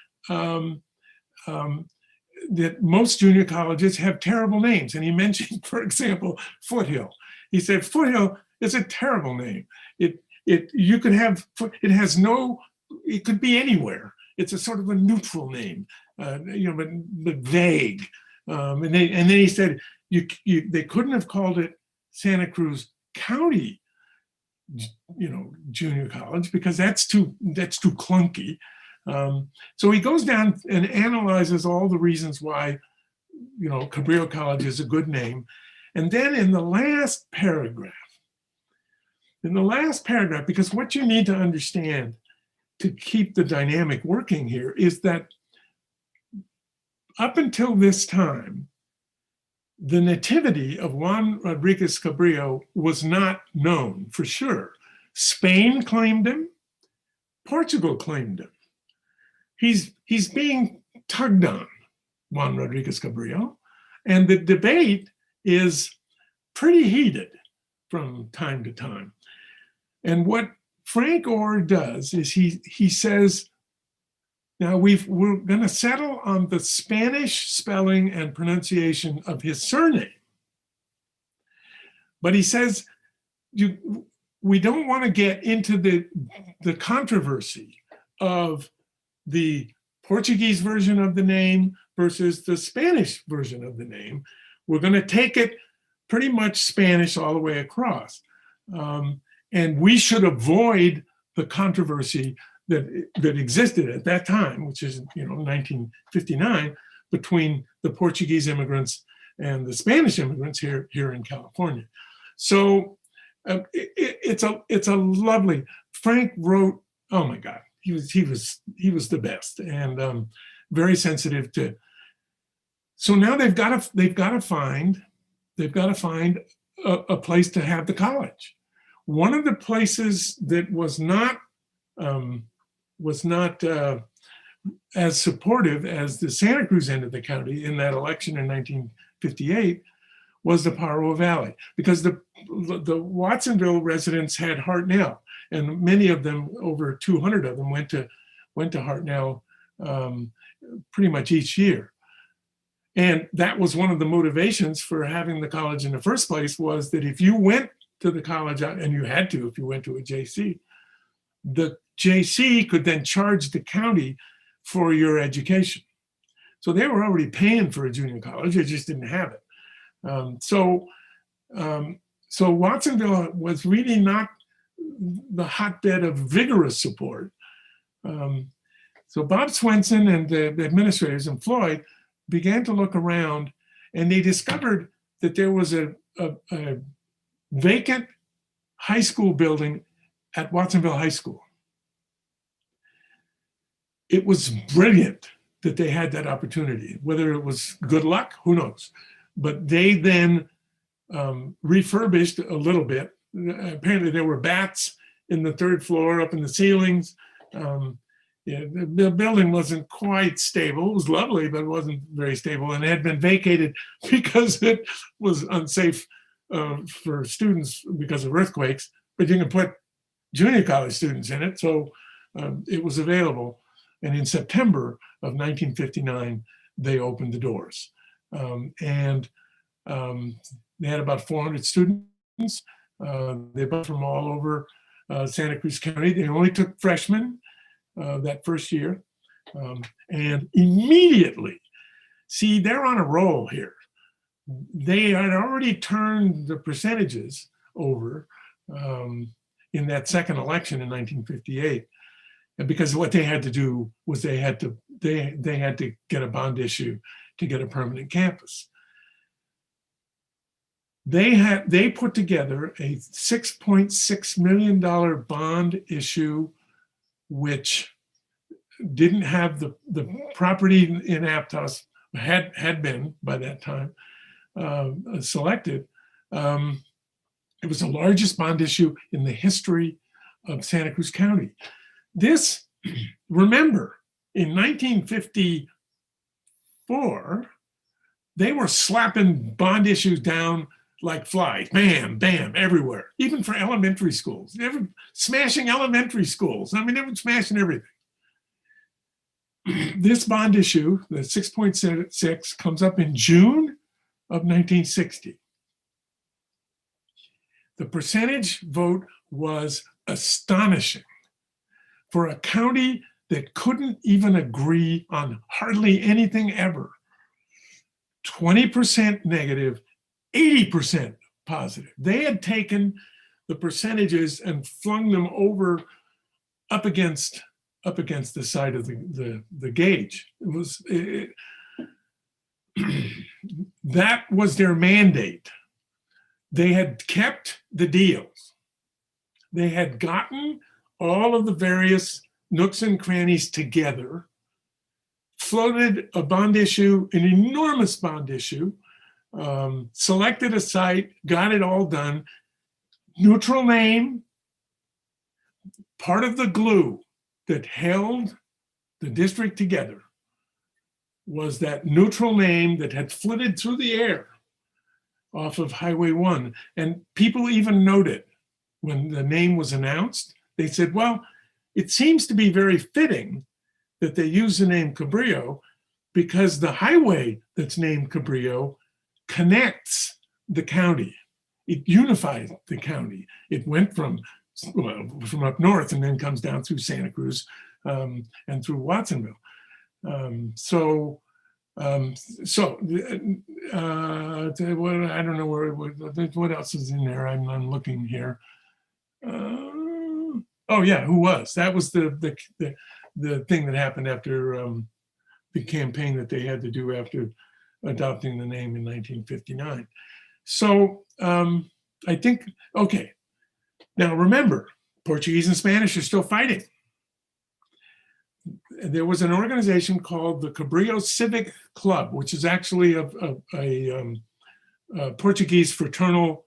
that most junior colleges have terrible names. And he mentioned, for example, Foothill. He said, Foothill is a terrible name. You could have, it has no, it could be anywhere. It's a sort of a neutral name, you know, but vague. And then he said, they couldn't have called it Santa Cruz County, you know, junior college, because that's too clunky. So he goes down and analyzes all the reasons why, you know, Cabrillo College is a good name. And then in the last paragraph, because what you need to understand to keep the dynamic working here is that up until this time, the nativity of Juan Rodriguez Cabrillo was not known for sure. Spain claimed him, Portugal claimed him. He's being tugged on, Juan Rodriguez Cabrillo, and the debate is pretty heated from time to time. And what Frank Orr does is he says, now we're going to settle on the Spanish spelling and pronunciation of his surname. But he says, we don't want to get into the controversy of the Portuguese version of the name versus the Spanish version of the name. We're going to take it pretty much Spanish all the way across. And we should avoid the controversy that existed at that time, which is, you know, 1959, between the Portuguese immigrants and the Spanish immigrants here in California. So it's a lovely. Frank wrote, oh my God, he was the best, and very sensitive to. So now they've got to find a place to have the college. One of the places that was not as supportive as the Santa Cruz end of the county in that election in 1958 was the Pajaro Valley, because the Watsonville residents had Hartnell, and many of them, over 200 of them, went to Hartnell pretty much each year. And that was one of the motivations for having the college in the first place, was that if you went to the college, and you had to if you went to a JC, the JC could then charge the county for your education. So they were already paying for a junior college, they just didn't have it. So Watsonville was really not the hotbed of vigorous support. So Bob Swenson and the administrators and Floyd began to look around, and they discovered that there was a vacant high school building at Watsonville High School. It was brilliant that they had that opportunity. Whether it was good luck, who knows? But they then refurbished a little bit. Apparently there were bats in the third floor up in the ceilings. The building wasn't quite stable. It was lovely, but it wasn't very stable, and it had been vacated because it was unsafe for students because of earthquakes, but you can put junior college students in it. So it was available. And in September of 1959, they opened the doors. And They had about 400 students. They were from all over Santa Cruz County. They only took freshmen that first year. And immediately, see, they're on a roll here. They had already turned the percentages over in that second election in 1958. And because what they had to do was they had to get a bond issue to get a permanent campus. They put together a $6.6 million bond issue, which didn't have the property in Aptos, had been by that time selected. It was the largest bond issue in the history of Santa Cruz County. This, remember, in 1954, they were slapping bond issues down like flies, bam, bam, everywhere, even for elementary schools. They were smashing elementary schools. I mean, they were smashing everything. This bond issue, the 6.6, comes up in June of 1960. The percentage vote was astonishing. For a county that couldn't even agree on hardly anything ever. 20% negative, 80% positive. They had taken the percentages and flung them over up against the side of the gauge. That was their mandate. They had kept the deals. They had gotten all of the various nooks and crannies together, floated a bond issue, an enormous bond issue, selected a site, got it all done. Neutral name, part of the glue that held the district together was that neutral name that had flitted through the air off of Highway 1. And people even noted when the name was announced, they said, well, it seems to be very fitting that they use the name Cabrillo because the highway that's named Cabrillo connects the county. It unifies the county. It went from up north and then comes down through Santa Cruz and through Watsonville. I don't know what else is in there. I'm looking here. Oh yeah, who was? That was the thing that happened after the campaign that they had to do after adopting the name in 1959. So I think, okay. Now remember, Portuguese and Spanish are still fighting. There was an organization called the Cabrillo Civic Club, which is actually a Portuguese fraternal,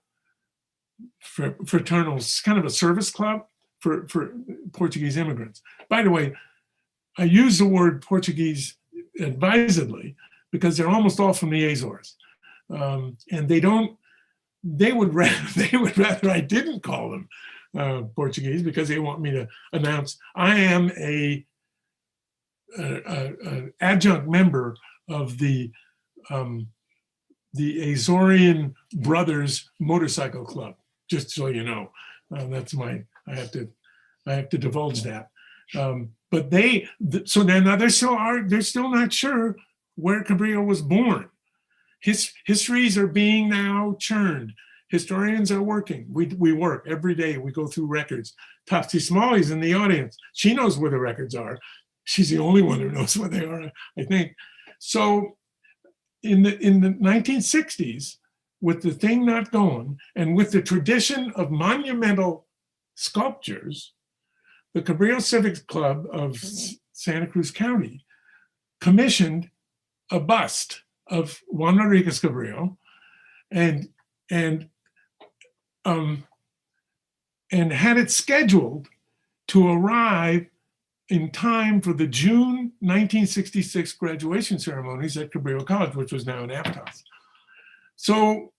kind of a service club for Portuguese immigrants. By the way, I use the word Portuguese advisedly because they're almost all from the Azores. And they would rather I didn't call them Portuguese because they want me to announce I am an adjunct member of the Azorean Brothers Motorcycle Club, just so you know. That's I have to divulge that. But so now they're still not sure where Cabrillo was born. Histories are being now churned. Historians are working. We work every day. We go through records. Topsy Smalley's in the audience. She knows where the records are. She's the only one who knows where they are, I think. So in the 1960s, with the thing not going, and with the tradition of monumental sculptures, the Cabrillo Civic Club of Santa Cruz County commissioned a bust of Juan Rodriguez Cabrillo and had it scheduled to arrive in time for the June 1966 graduation ceremonies at Cabrillo College, which was now in Aptos. So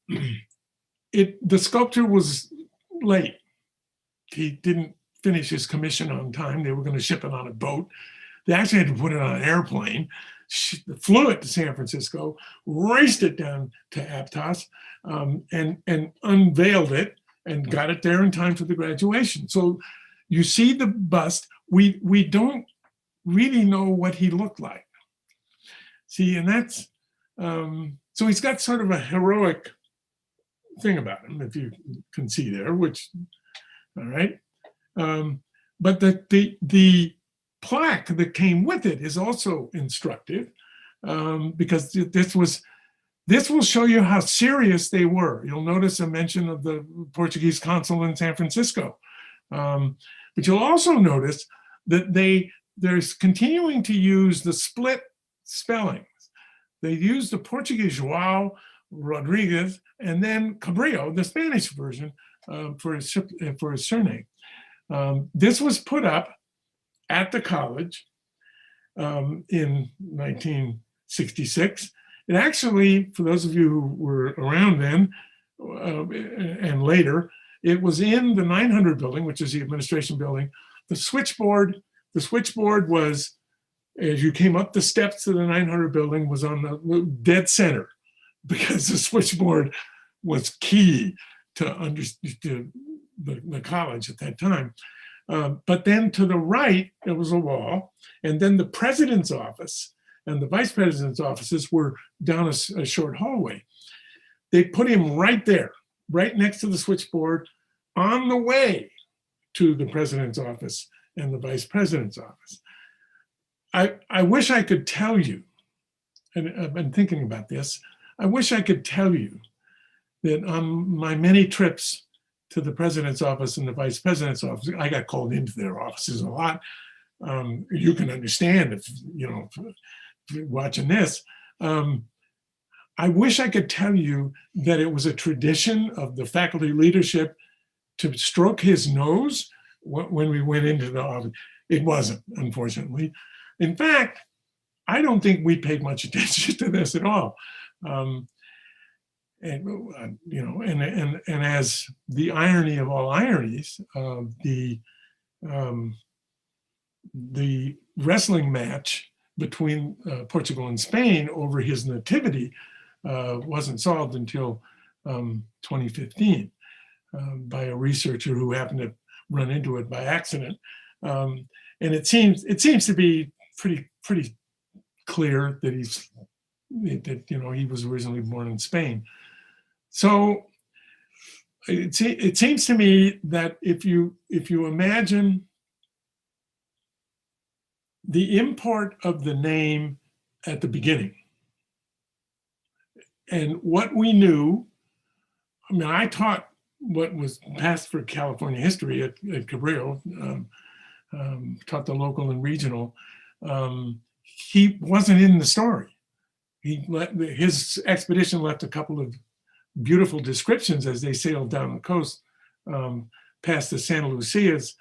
the sculptor was late. He didn't finish his commission on time. They were going to ship it on a boat. They actually had to put it on an airplane. flew it to San Francisco, raced it down to Aptos, and unveiled it and got it there in time for the graduation. So you see the bust. We don't really know what he looked like. See, and that's, so he's got sort of a heroic thing about him, if you can see there, which, all right. But the plaque that came with it is also instructive, because this will show you how serious they were. You'll notice a mention of the Portuguese consul in San Francisco. But you'll also notice that they're continuing to use the split spellings. They use the Portuguese João Rodrigues and then Cabrillo, the Spanish version, for his surname. This was put up at the college in 1966. It actually, for those of you who were around then and later, it was in the 900 building, which is the administration building. The switchboard was, as you came up the steps to the 900 building, was on the dead center, because the switchboard was key to the college at that time. But then to the right, there was a wall, and then the president's office and the vice president's offices were down a short hallway. They put him right there, right next to the switchboard, on the way to the president's office and the vice president's office. I wish I could tell you, and I've been thinking about this, I wish I could tell you that on my many trips to the president's office and the vice president's office, I got called into their offices a lot. You can understand if you're watching this. I wish I could tell you that it was a tradition of the faculty leadership to stroke his nose when we went into the office. It wasn't, unfortunately. In fact, I don't think we paid much attention to this at all. And as the irony of all ironies, the wrestling match between Portugal and Spain over his nativity wasn't solved until 2015 by a researcher who happened to run into it by accident. And it seems to be pretty clear that he was originally born in Spain. So it seems to me that if you imagine the import of the name at the beginning and what we knew, I mean, I taught what was passed for California history at Cabrillo, taught the local and regional. He wasn't in the story. His expedition left a couple of beautiful descriptions as they sailed down the coast past the Santa Lucias.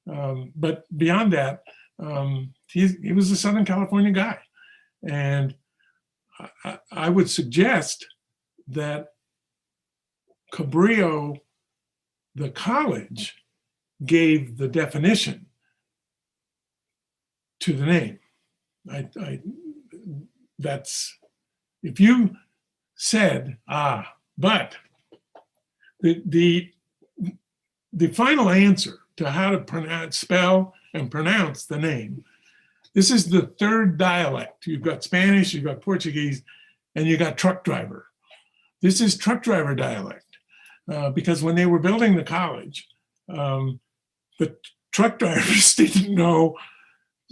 But beyond that, he was a Southern California guy. And I would suggest that Cabrillo, the college, gave the definition to the name. That's, if you said, but the final answer to how to spell and pronounce the name, this is the third dialect. You've got Spanish, you've got Portuguese, and you got truck driver. This is truck driver dialect, because when they were building the college, the truck drivers didn't know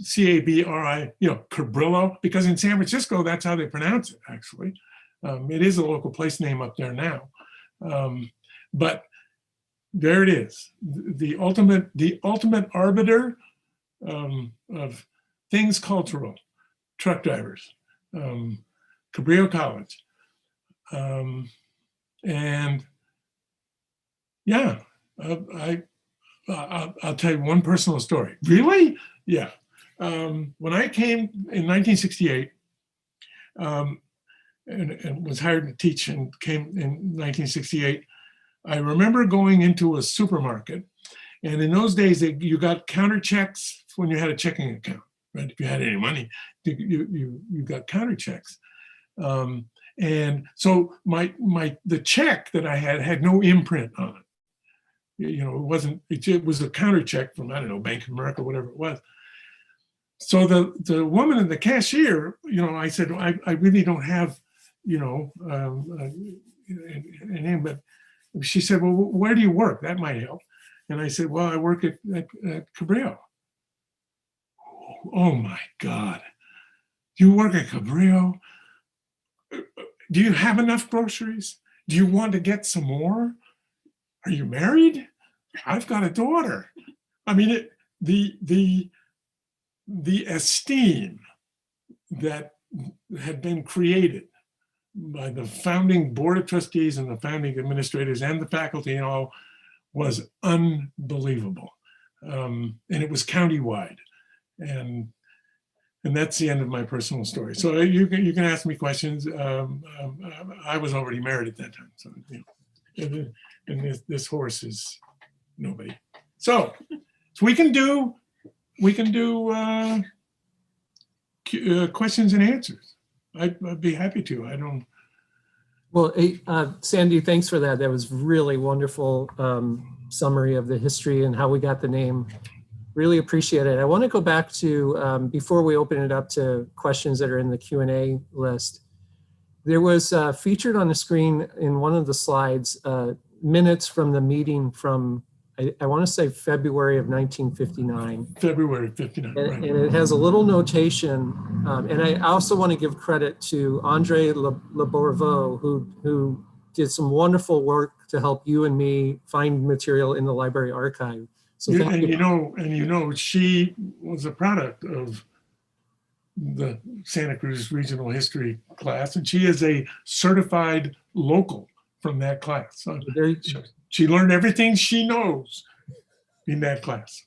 C-A-B-R-I, Cabrillo, because in San Francisco, that's how they pronounce it, actually. It is a local place name up there now. But there it is, the ultimate arbiter of things cultural, truck drivers, Cabrillo College. And yeah, I'll tell you one personal story. Really? Yeah. When I came in 1968 and was hired to teach and came in 1968, I remember going into a supermarket, and in those days you got counter checks when you had a checking account. right? If you had any money, you got counter checks. And so the check that I had no imprint on it. You know, it was a counter check from, I don't know, Bank of America, whatever it was. So the woman and the cashier, you know, I said, I really don't have, you know, a name, but she said, well, where do you work? That might help. And I said, well, I work at Cabrillo. Oh my God. You work at Cabrillo? Do you have enough groceries? Do you want to get some more? Are you married? I've got a daughter. I mean, the esteem that had been created by the founding board of trustees and the founding administrators and the faculty and all was unbelievable. And it was countywide. And that's the end of my personal story. So you can ask me questions. I was already married at that time. So, you know, and this horse is nobody. So we can do questions and answers. I'd be happy to. I don't. Well, Sandy, thanks for that. That was really wonderful summary of the history and how we got the name. Really appreciate it. I want to go back to, before we open it up to questions that are in the Q&A list, there was featured on the screen in one of the slides, minutes from the meeting from, I want to say February of 1959. February 59, right. And it has a little notation. And I also want to give credit to Andre Leborvo, who did some wonderful work to help you and me find material in the library archive. So Yeah, thank and you. you know, she was a product of the Santa Cruz Regional History class, and she is a certified local from that class. So she learned everything she knows in that class.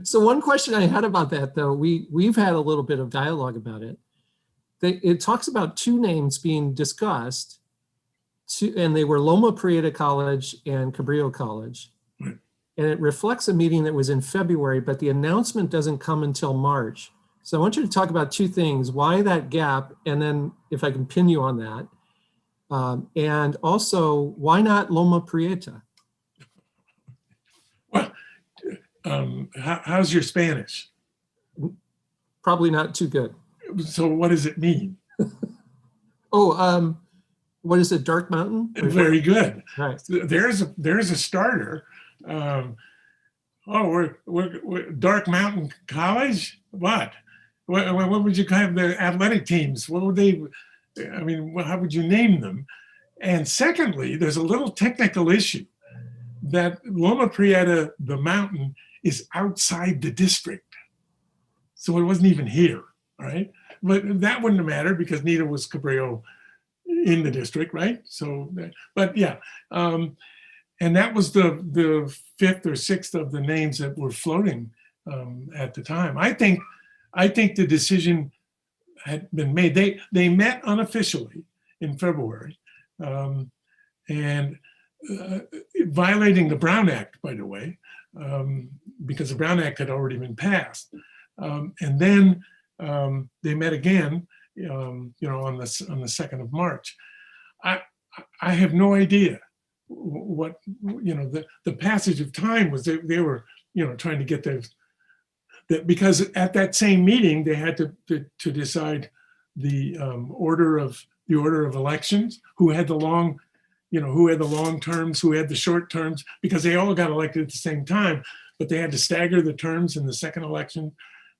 So one question I had about that, though, we've had a little bit of dialogue about it. It talks about two names being discussed, and they were Loma Prieta College and Cabrillo College. Right. And it reflects a meeting that was in February, but the announcement doesn't come until March. So I want you to talk about two things, why that gap, and then if I can pin you on that. And also, why not Loma Prieta? Well, how's your Spanish? Probably not too good. So what does it mean? Oh, what is it, Dark Mountain? Very good. Right. There's a starter. We're Dark Mountain College? What would you have the athletic teams? What would they, I mean, how would you name them? And secondly, there's a little technical issue that Loma Prieta, the mountain, is outside the district. So it wasn't even here, right? But that wouldn't have mattered because neither was Cabrillo in the district, right? So, but yeah. And that was the fifth or sixth of the names that were floating at the time. I think the decision had been made. They met unofficially in February, and violating the Brown Act, by the way, because the Brown Act had already been passed. And then they met again, you know, on the 2nd of March. I have no idea what, you know, the passage of time was. They were, you know, trying to get that, because at that same meeting they had to decide the order of elections, who had the long terms, who had the short terms, because they all got elected at the same time, but they had to stagger the terms in the second election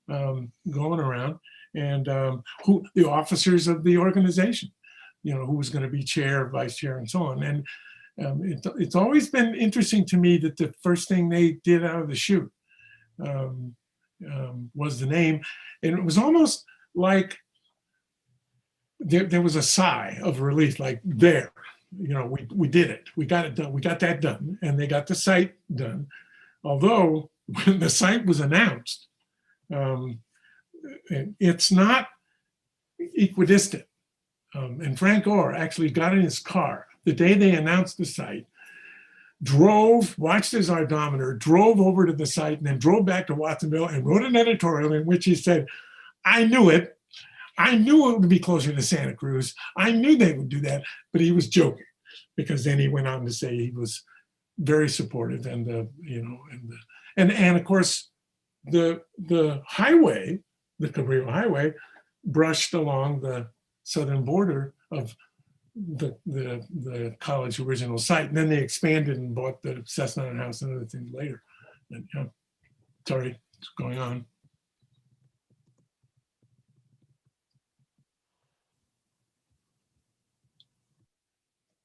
going around, and who the officers of the organization, you know, who was going to be chair, vice chair, and so on. And it's always been interesting to me that the first thing they did out of the chute was the name. And it was almost like there was a sigh of relief, like, there, you know, we did it. We got it done. We got that done. And they got the site done. Although when the site was announced, it's not equidistant. And Frank Orr actually got in his car the day they announced the site, watched his odometer, drove over to the site, and then drove back to Watsonville and wrote an editorial in which he said, I knew it. I knew it would be closer to Santa Cruz. I knew they would do that, but he was joking, because then he went on to say he was very supportive, and and of course the highway, the Cabrillo Highway, brushed along the southern border of the college original site, and then they expanded and bought the Cessna House and other things later. And, sorry, what's going on?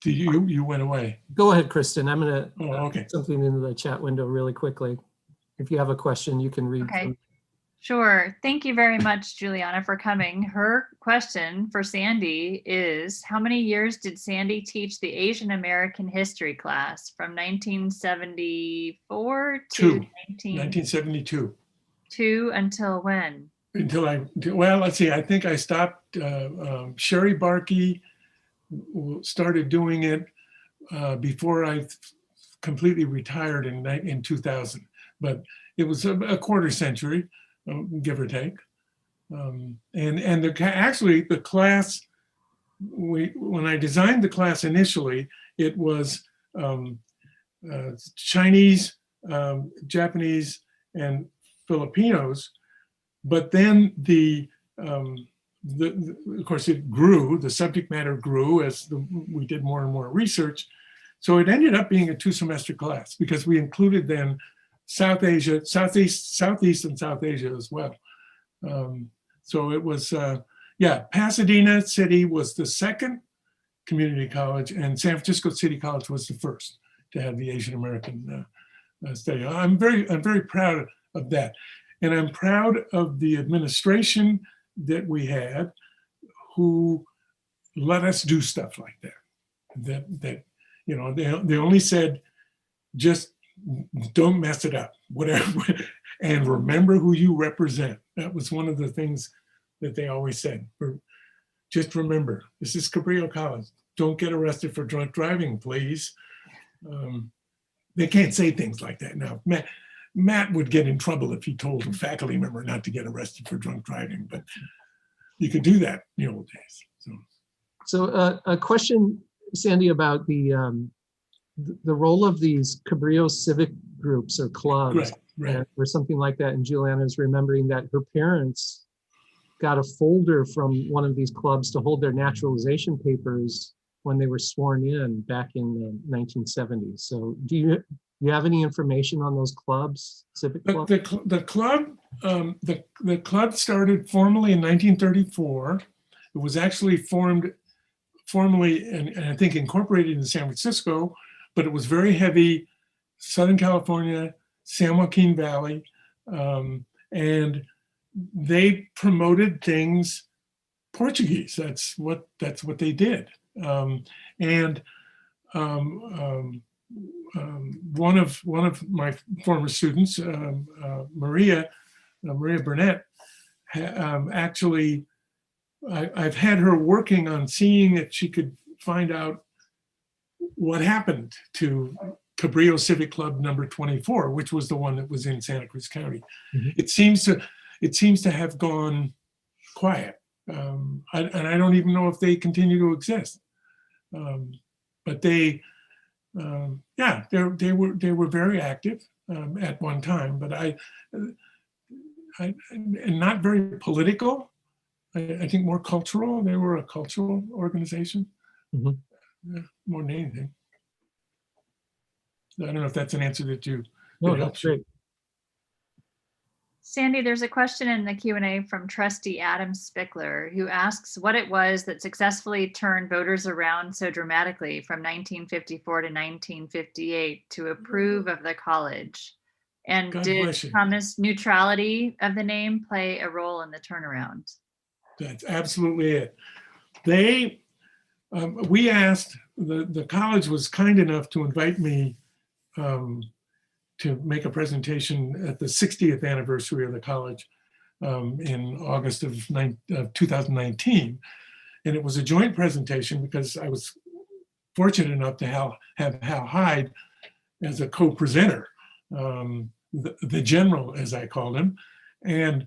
You went away. Go ahead, Kristen. I'm going to okay. put something into the chat window really quickly. If you have a question, you can read. Okay. Sure. Thank you very much, Juliana, for coming. Her question for Sandy is, how many years did Sandy teach the Asian American history class from 1974 to 1972? Until when? Well, let's see. I think I stopped. Sherry Barkey started doing it before I completely retired in 2000. But it was a quarter century, give or take. Actually, the class, when I designed the class initially, it was Chinese, Japanese, and Filipinos. But then of course, it grew. The subject matter grew as we did more and more research. So it ended up being a 2-semester class, because we included then South Asia, Southeast and South Asia as well. So it was, Pasadena City was the second community college, and San Francisco City College was the first to have the Asian American study. I'm very proud of that, and I'm proud of the administration that we had, who let us do stuff like that. They only said, just don't mess it up, whatever, and remember who you represent. That was one of the things that they always said. Just remember, this is Cabrillo College. Don't get arrested for drunk driving, please. They can't say things like that now. Matt would get in trouble if he told a faculty member not to get arrested for drunk driving, but you could do that in the old days. So a question, Sandy, about the role of these Cabrillo civic groups or clubs, right. Or something like that. And Juliana's remembering that her parents got a folder from one of these clubs to hold their naturalization papers when they were sworn in back in the 1970s. So do you have any information on those clubs, civic clubs? The club started formally in 1934. It was actually formed formally and I think incorporated in San Francisco, but it was very heavy Southern California, San Joaquin Valley, and they promoted things Portuguese. That's what they did. One of my former students, Maria Burnett, actually, I've had her working on seeing if she could find out what happened to Cabrillo Civic Club number 24, which was the one that was in Santa Cruz County. Mm-hmm. It seems to have gone quiet, and I don't even know if they continue to exist. But they were very active at one time, but and not very political. I think more cultural. They were a cultural organization, mm-hmm. More than anything. I don't know if that's an answer that you. No, that's great. Sandy, there's a question in the Q&A from trustee Adam Spickler, who asks what it was that successfully turned voters around so dramatically from 1954 to 1958 to approve of the college. And did Thomas' neutrality of the name play a role in the turnaround? That's absolutely it. We asked, the college was kind enough to invite me to make a presentation at the 60th anniversary of the college in August of 2019. And it was a joint presentation because I was fortunate enough to have Hal Hyde as a co-presenter, the general, as I called him. And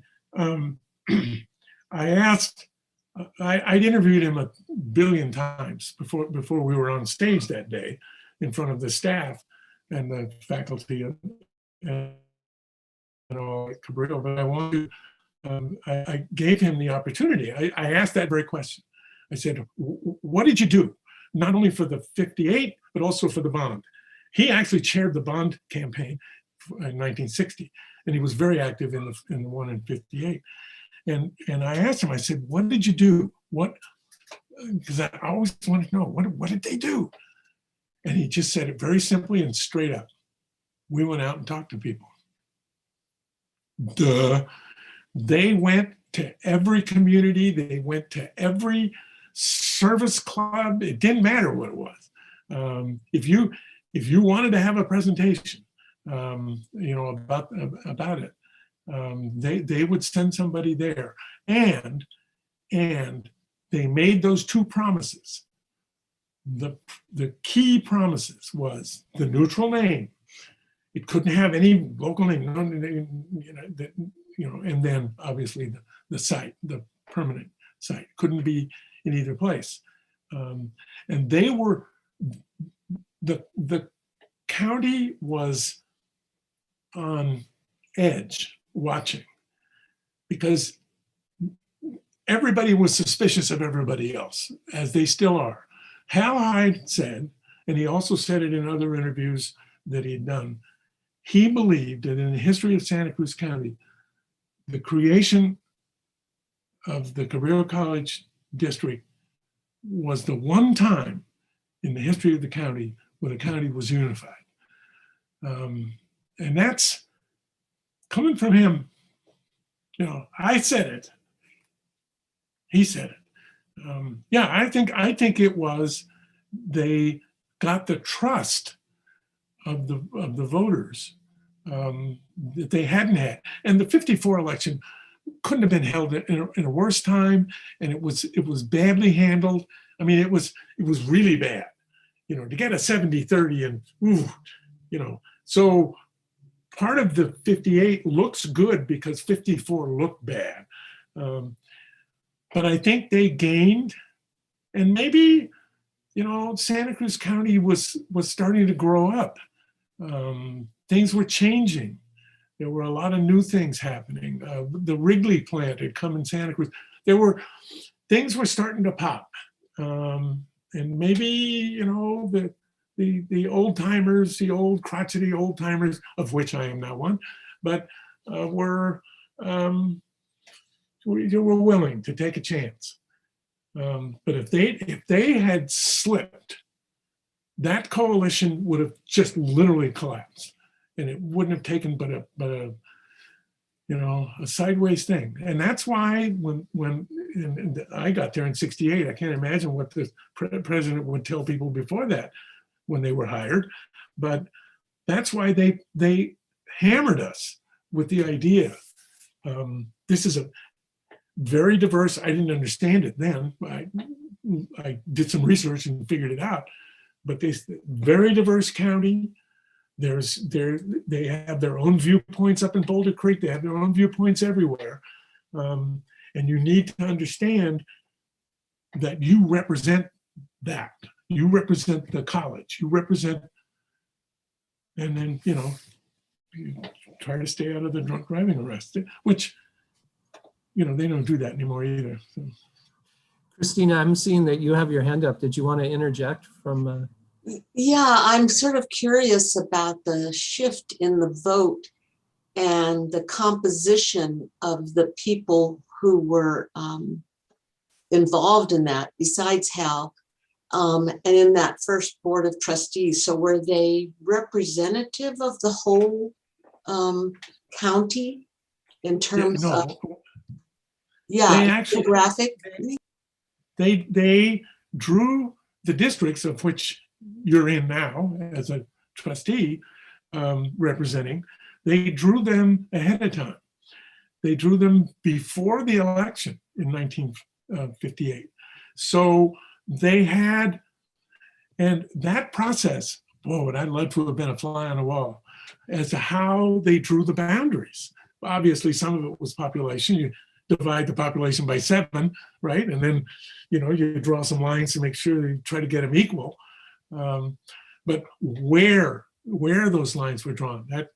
I'd interviewed him a billion times before we were on stage that day in front of the staff and the faculty and all at Cabrillo. But I wanted to, I gave him the opportunity. I asked that very question. I said, what did you do? Not only for the 58, but also for the bond. He actually chaired the bond campaign in 1960, and he was very active in the one in 58. And I asked him, I said, what did you do? What, because I always wanted to know, what did they do? And he just said it very simply and straight up. We went out and talked to people. Duh. They went to every community. They went to every service club. It didn't matter what it was. If you wanted to have a presentation, about it, they would send somebody there, and they made those two promises. The key promises was the neutral name. It couldn't have any local name, and then obviously the site, the permanent site, couldn't be in either place. And they were, the county was on edge watching, because everybody was suspicious of everybody else, as they still are. Hal Hyde said, and he also said it in other interviews that he'd done, he believed that in the history of Santa Cruz County, the creation of the Cabrillo College District was the one time in the history of the county where the county was unified. And that's coming from him. I said it. He said it. I think it was, they got the trust of the voters that they hadn't had. And the 54 election couldn't have been held in a worse time, and it was badly handled. I mean, it was really bad, to get a 70-30 and so part of the 58 looks good because 54 looked bad. But I think they gained, and maybe, Santa Cruz County was starting to grow up. Things were changing. There were a lot of new things happening. The Wrigley plant had come in Santa Cruz. Things were starting to pop. And maybe, the old timers, the old crotchety old timers, of which I am not one, but were willing to take a chance. But if they had slipped, that coalition would have just literally collapsed, and it wouldn't have taken but a sideways thing. And that's why when I got there in '68, I can't imagine what the president would tell people before that when they were hired, but that's why they hammered us with the idea. This is a very diverse, I didn't understand it then. I did some research and figured it out, but this very diverse county. They have their own viewpoints up in Boulder Creek. They have their own viewpoints everywhere. And you need to understand that you represent that. You represent the college. You represent, and then, you try to stay out of the drunk driving arrest, which, they don't do that anymore either. So. Christina, I'm seeing that you have your hand up. Did you want to interject from? Yeah, I'm sort of curious about the shift in the vote and the composition of the people who were involved in that, besides Hal, and in that first board of trustees. So were they representative of the whole county in terms of, demographic? They drew the districts, of which you're in now as a trustee representing. They drew them ahead of time. They drew them before the election in 1958. So they had, and that process boy, would I love to have been a fly on the wall as to how they drew the boundaries. Obviously, some of it was population. You divide the population by 7, right? And then, you draw some lines to make sure you try to get them equal. But where those lines were drawn, that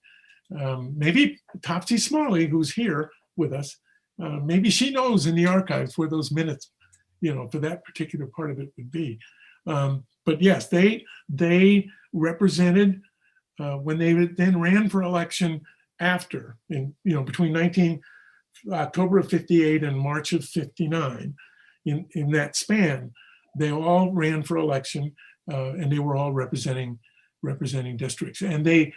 maybe Topsy Smalley, who's here with us, maybe she knows in the archives where those minutes, for that particular part of it would be. But yes, they represented when they then ran for election after, between October of 58 and March of 59, in that span, they all ran for election, and they were all representing districts. And they,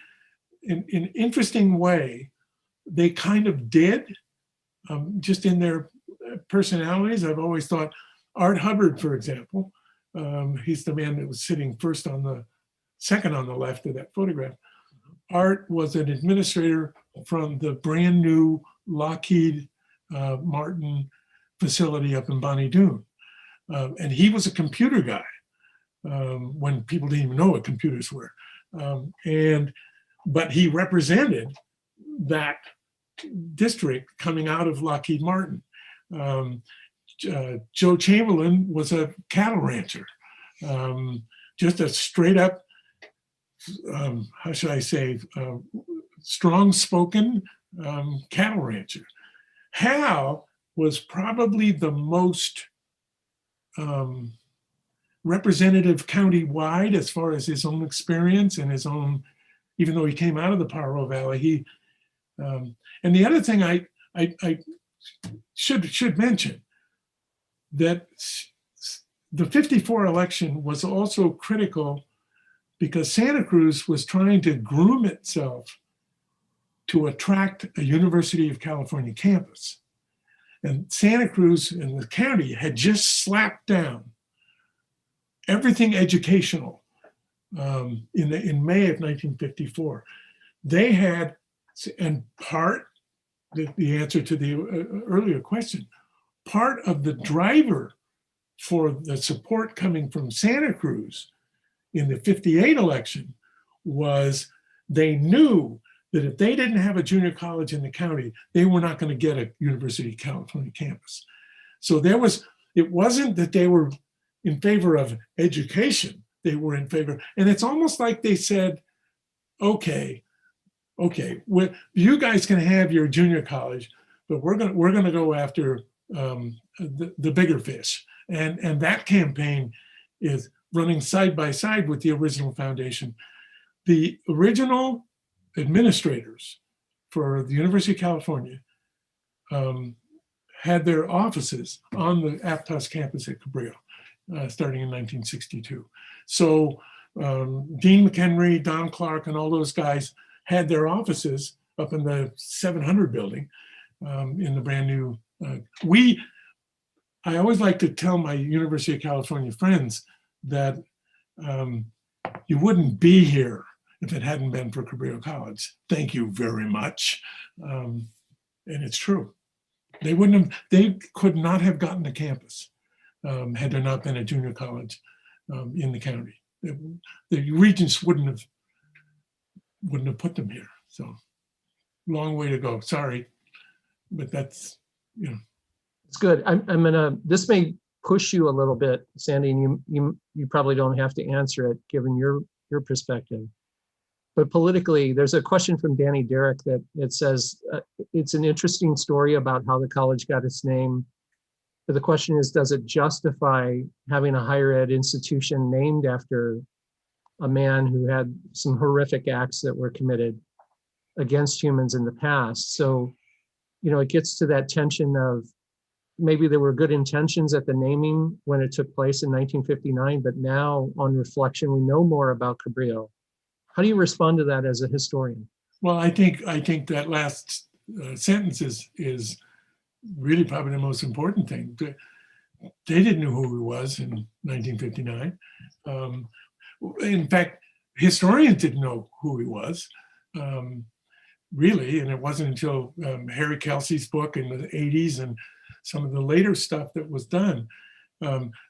in an interesting way, they kind of did, just in their personalities. I've always thought Art Hubbard, for example, he's the man that was sitting second on the left of that photograph. Art was an administrator from the brand new Lockheed Martin facility up in Bonnie Doon. And he was a computer guy when people didn't even know what computers were. But he represented that district coming out of Lockheed Martin. Joe Chamberlain was a cattle rancher, just a straight up, how should I say, strong-spoken cattle rancher. Hal was probably the most representative county-wide as far as his own experience and his own, even though he came out of the Paro Valley. And the other thing I should mention, that the 54 election was also critical because Santa Cruz was trying to groom itself to attract a University of California campus. And Santa Cruz and the county had just slapped down everything educational in May of 1954. They had, and the answer to the earlier question, part of the driver for the support coming from Santa Cruz in the 58 election was they knew that if they didn't have a junior college in the county, they were not going to get a University of California campus. So it wasn't that they were in favor of education, they were in favor, and it's almost like they said, okay, you guys can have your junior college, but we're going to go after the bigger fish. And that campaign is running side by side with the original foundation. The original administrators for the University of California had their offices on the Aptos campus at Cabrillo, starting in 1962. So Dean McHenry, Don Clark, and all those guys had their offices up in the 700 building in the brand new. I always like to tell my University of California friends that you wouldn't be here if it hadn't been for Cabrillo College. Thank you very much. And it's true. They could not have gotten to campus had there not been a junior college in the county. The regents wouldn't have put them here. So long way to go. Sorry, but that's, It's good. This may push you a little bit, Sandy, and you probably don't have to answer it given your perspective. But politically, there's a question from Danny Derrick that it says, it's an interesting story about how the college got its name. But the question is, does it justify having a higher ed institution named after a man who had some horrific acts that were committed against humans in the past? So, it gets to that tension of maybe there were good intentions at the naming when it took place in 1959, but now on reflection, we know more about Cabrillo. How do you respond to that as a historian? Well, I think that last sentence is really probably the most important thing. They didn't know who he was in 1959. In fact, historians didn't know who he was, really, and it wasn't until Harry Kelsey's book in the 80s and some of the later stuff that was done.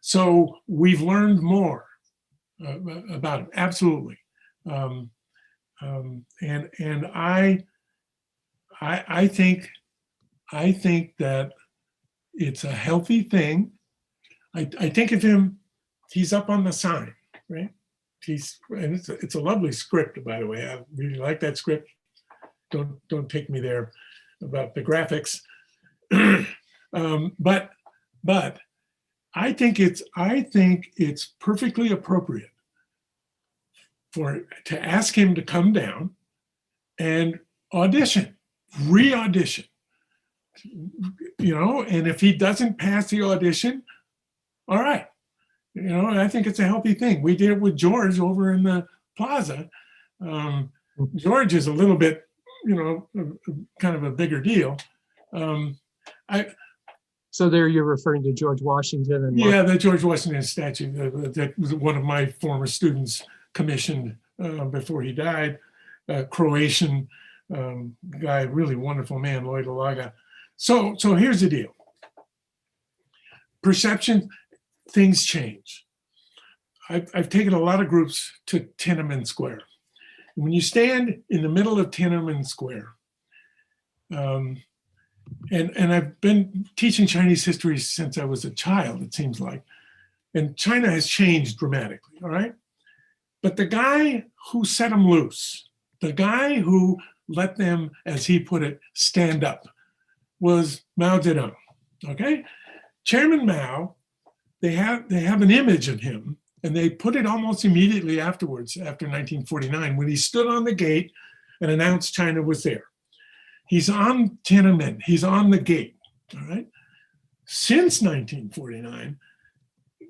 So we've learned more about him, absolutely. And I think that it's a healthy thing. I think of him, he's up on the sign, right? And it's a lovely script, by the way. I really like that script. Don't take me there about the graphics. But I think it's perfectly appropriate to ask him to come down and audition, re-audition, and if he doesn't pass the audition, all right. I think it's a healthy thing. We did it with George over in the plaza. George is a little bit, kind of a bigger deal. So there you're referring to George Washington and yeah, the George Washington statue that was one of my former students commissioned before he died. Croatian guy, really wonderful man, Lloyd Alaga. So here's the deal. Perception, things change. I've taken a lot of groups to Tiananmen Square. When you stand in the middle of Tiananmen Square, and I've been teaching Chinese history since I was a child, it seems like, and China has changed dramatically, all right? But the guy who set them loose, the guy who let them, as he put it, stand up, was Mao Zedong, okay? Chairman Mao, they have an image of him, and they put it almost immediately afterwards, after 1949, when he stood on the gate and announced China was there. He's on Tiananmen, he's on the gate, all right? Since 1949,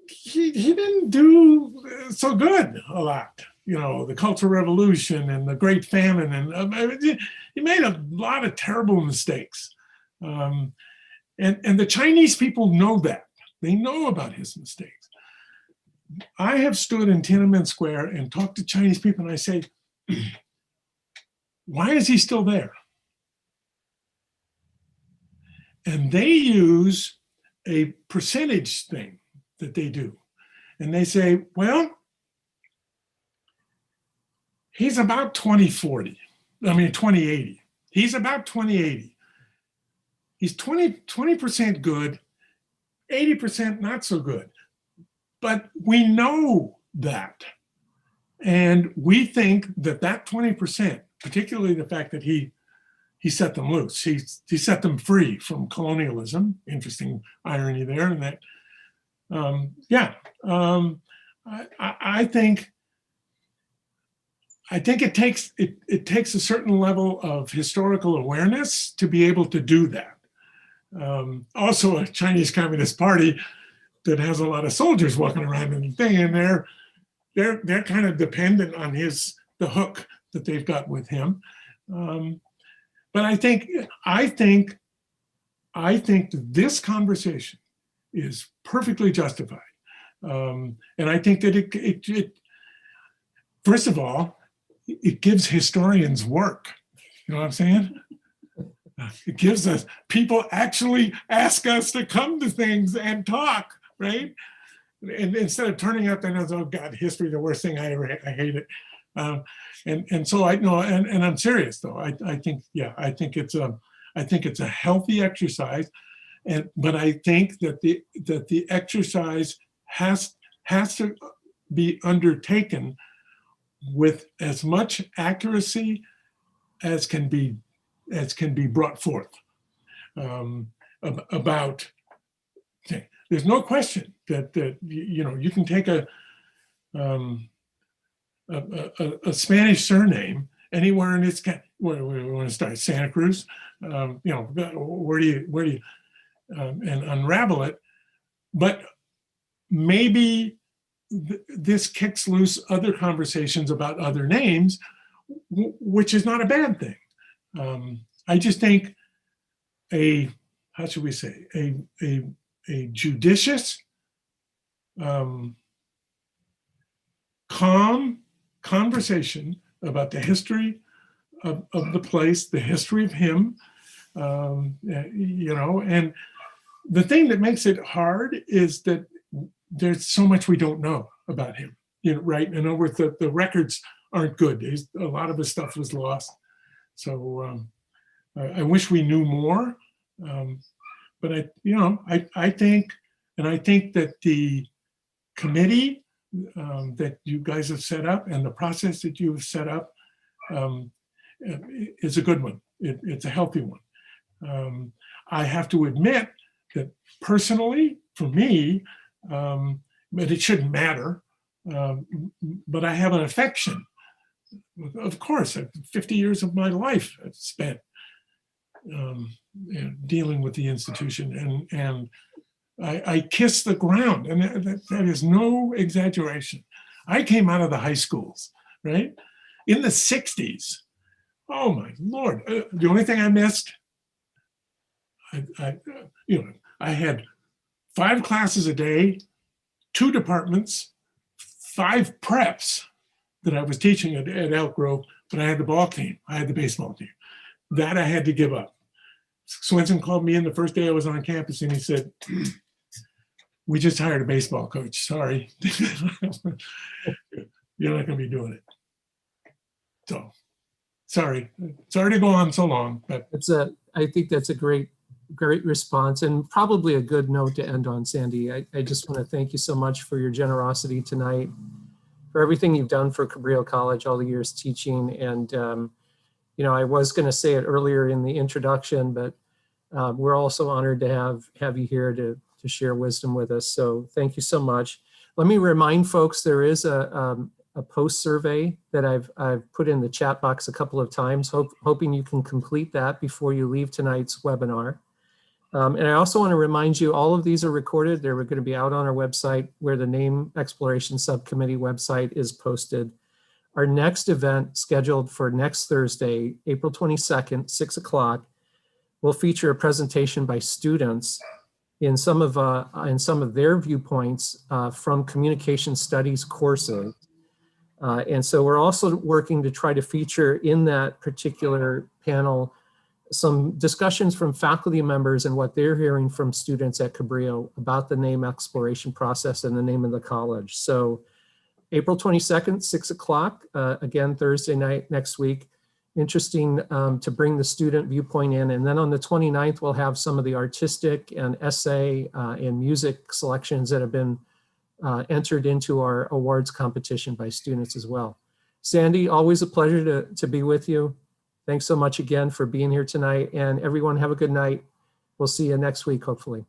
he didn't do so good a lot. The Cultural Revolution and the Great Famine, and he made a lot of terrible mistakes. And the Chinese people know that. They know about his mistakes. I have stood in Tiananmen Square and talked to Chinese people, and I say, why is he still there? And they use a percentage thing that they do. And they say, well, he's about 2080. He's about 2080. He's 20% good, 80% not so good. But we know that. And we think that 20%, particularly the fact that he set them loose, he set them free from colonialism. Interesting irony there. And that, I think it takes a certain level of historical awareness to be able to do that. Also, a Chinese Communist Party that has a lot of soldiers walking around and thing, and they're kind of dependent on the hook that they've got with him. But I think that this conversation is perfectly justified, and I think that it first of all, it gives historians work. You know what I'm saying? It gives us, people actually ask us to come to things and talk, right? And instead of turning up their nose, oh God, history, the worst thing I hate it. And so I know, and I'm serious though. I think it's a healthy exercise, but I think that the exercise has to be undertaken with as much accuracy as can be brought forth about. Okay. There's no question that you can take a Spanish surname anywhere in its where we want to start, Santa Cruz, where do you and unravel it, but maybe this kicks loose other conversations about other names, which is not a bad thing. I just think a judicious, calm conversation about the history of the place, the history of him, and the thing that makes it hard is that there's so much we don't know about him, right? In other words, the records aren't good. A lot of the stuff was lost. So I wish we knew more. But I think that the committee that you guys have set up and the process that you have set up is a good one. It's a healthy one. I have to admit that personally, for me, but it shouldn't matter, but I have an affection. Of course, 50 years of my life I've spent dealing with the institution, and I kiss the ground, and that is no exaggeration. I came out of the high schools, right? In the 60s. Oh my Lord. The only thing I missed, I had 5 classes a day, 2 departments, 5 preps that I was teaching at Elk Grove, but I had the ball team. I had the baseball team. That I had to give up. Swenson called me in the first day I was on campus and he said, "We just hired a baseball coach. Sorry. You're not going to be doing it." So, sorry to go on so long, but I think that's a great response, and probably a good note to end on, Sandy. I just want to thank you so much for your generosity tonight, for everything you've done for Cabrillo College, all the years teaching. And, I was going to say it earlier in the introduction, but we're also honored to have you here to share wisdom with us. So thank you so much. Let me remind folks, there is a post survey that I've put in the chat box a couple of times, hoping you can complete that before you leave tonight's webinar. And I also want to remind you, all of these are recorded. They're going to be out on our website, where the Name Exploration Subcommittee website is posted. Our next event, scheduled for next Thursday, April 22nd, 6 o'clock, will feature a presentation by students in some of their viewpoints from communication studies courses. And so we're also working to try to feature in that particular panel some discussions from faculty members and what they're hearing from students at Cabrillo about the name exploration process and the name of the college. So April 22nd, 6 o'clock, again, Thursday night next week. Interesting to bring the student viewpoint in. And then on the 29th, we'll have some of the artistic and essay and music selections that have been entered into our awards competition by students as well. Sandy, always a pleasure to be with you. Thanks so much again for being here tonight. And everyone, have a good night. We'll see you next week, hopefully.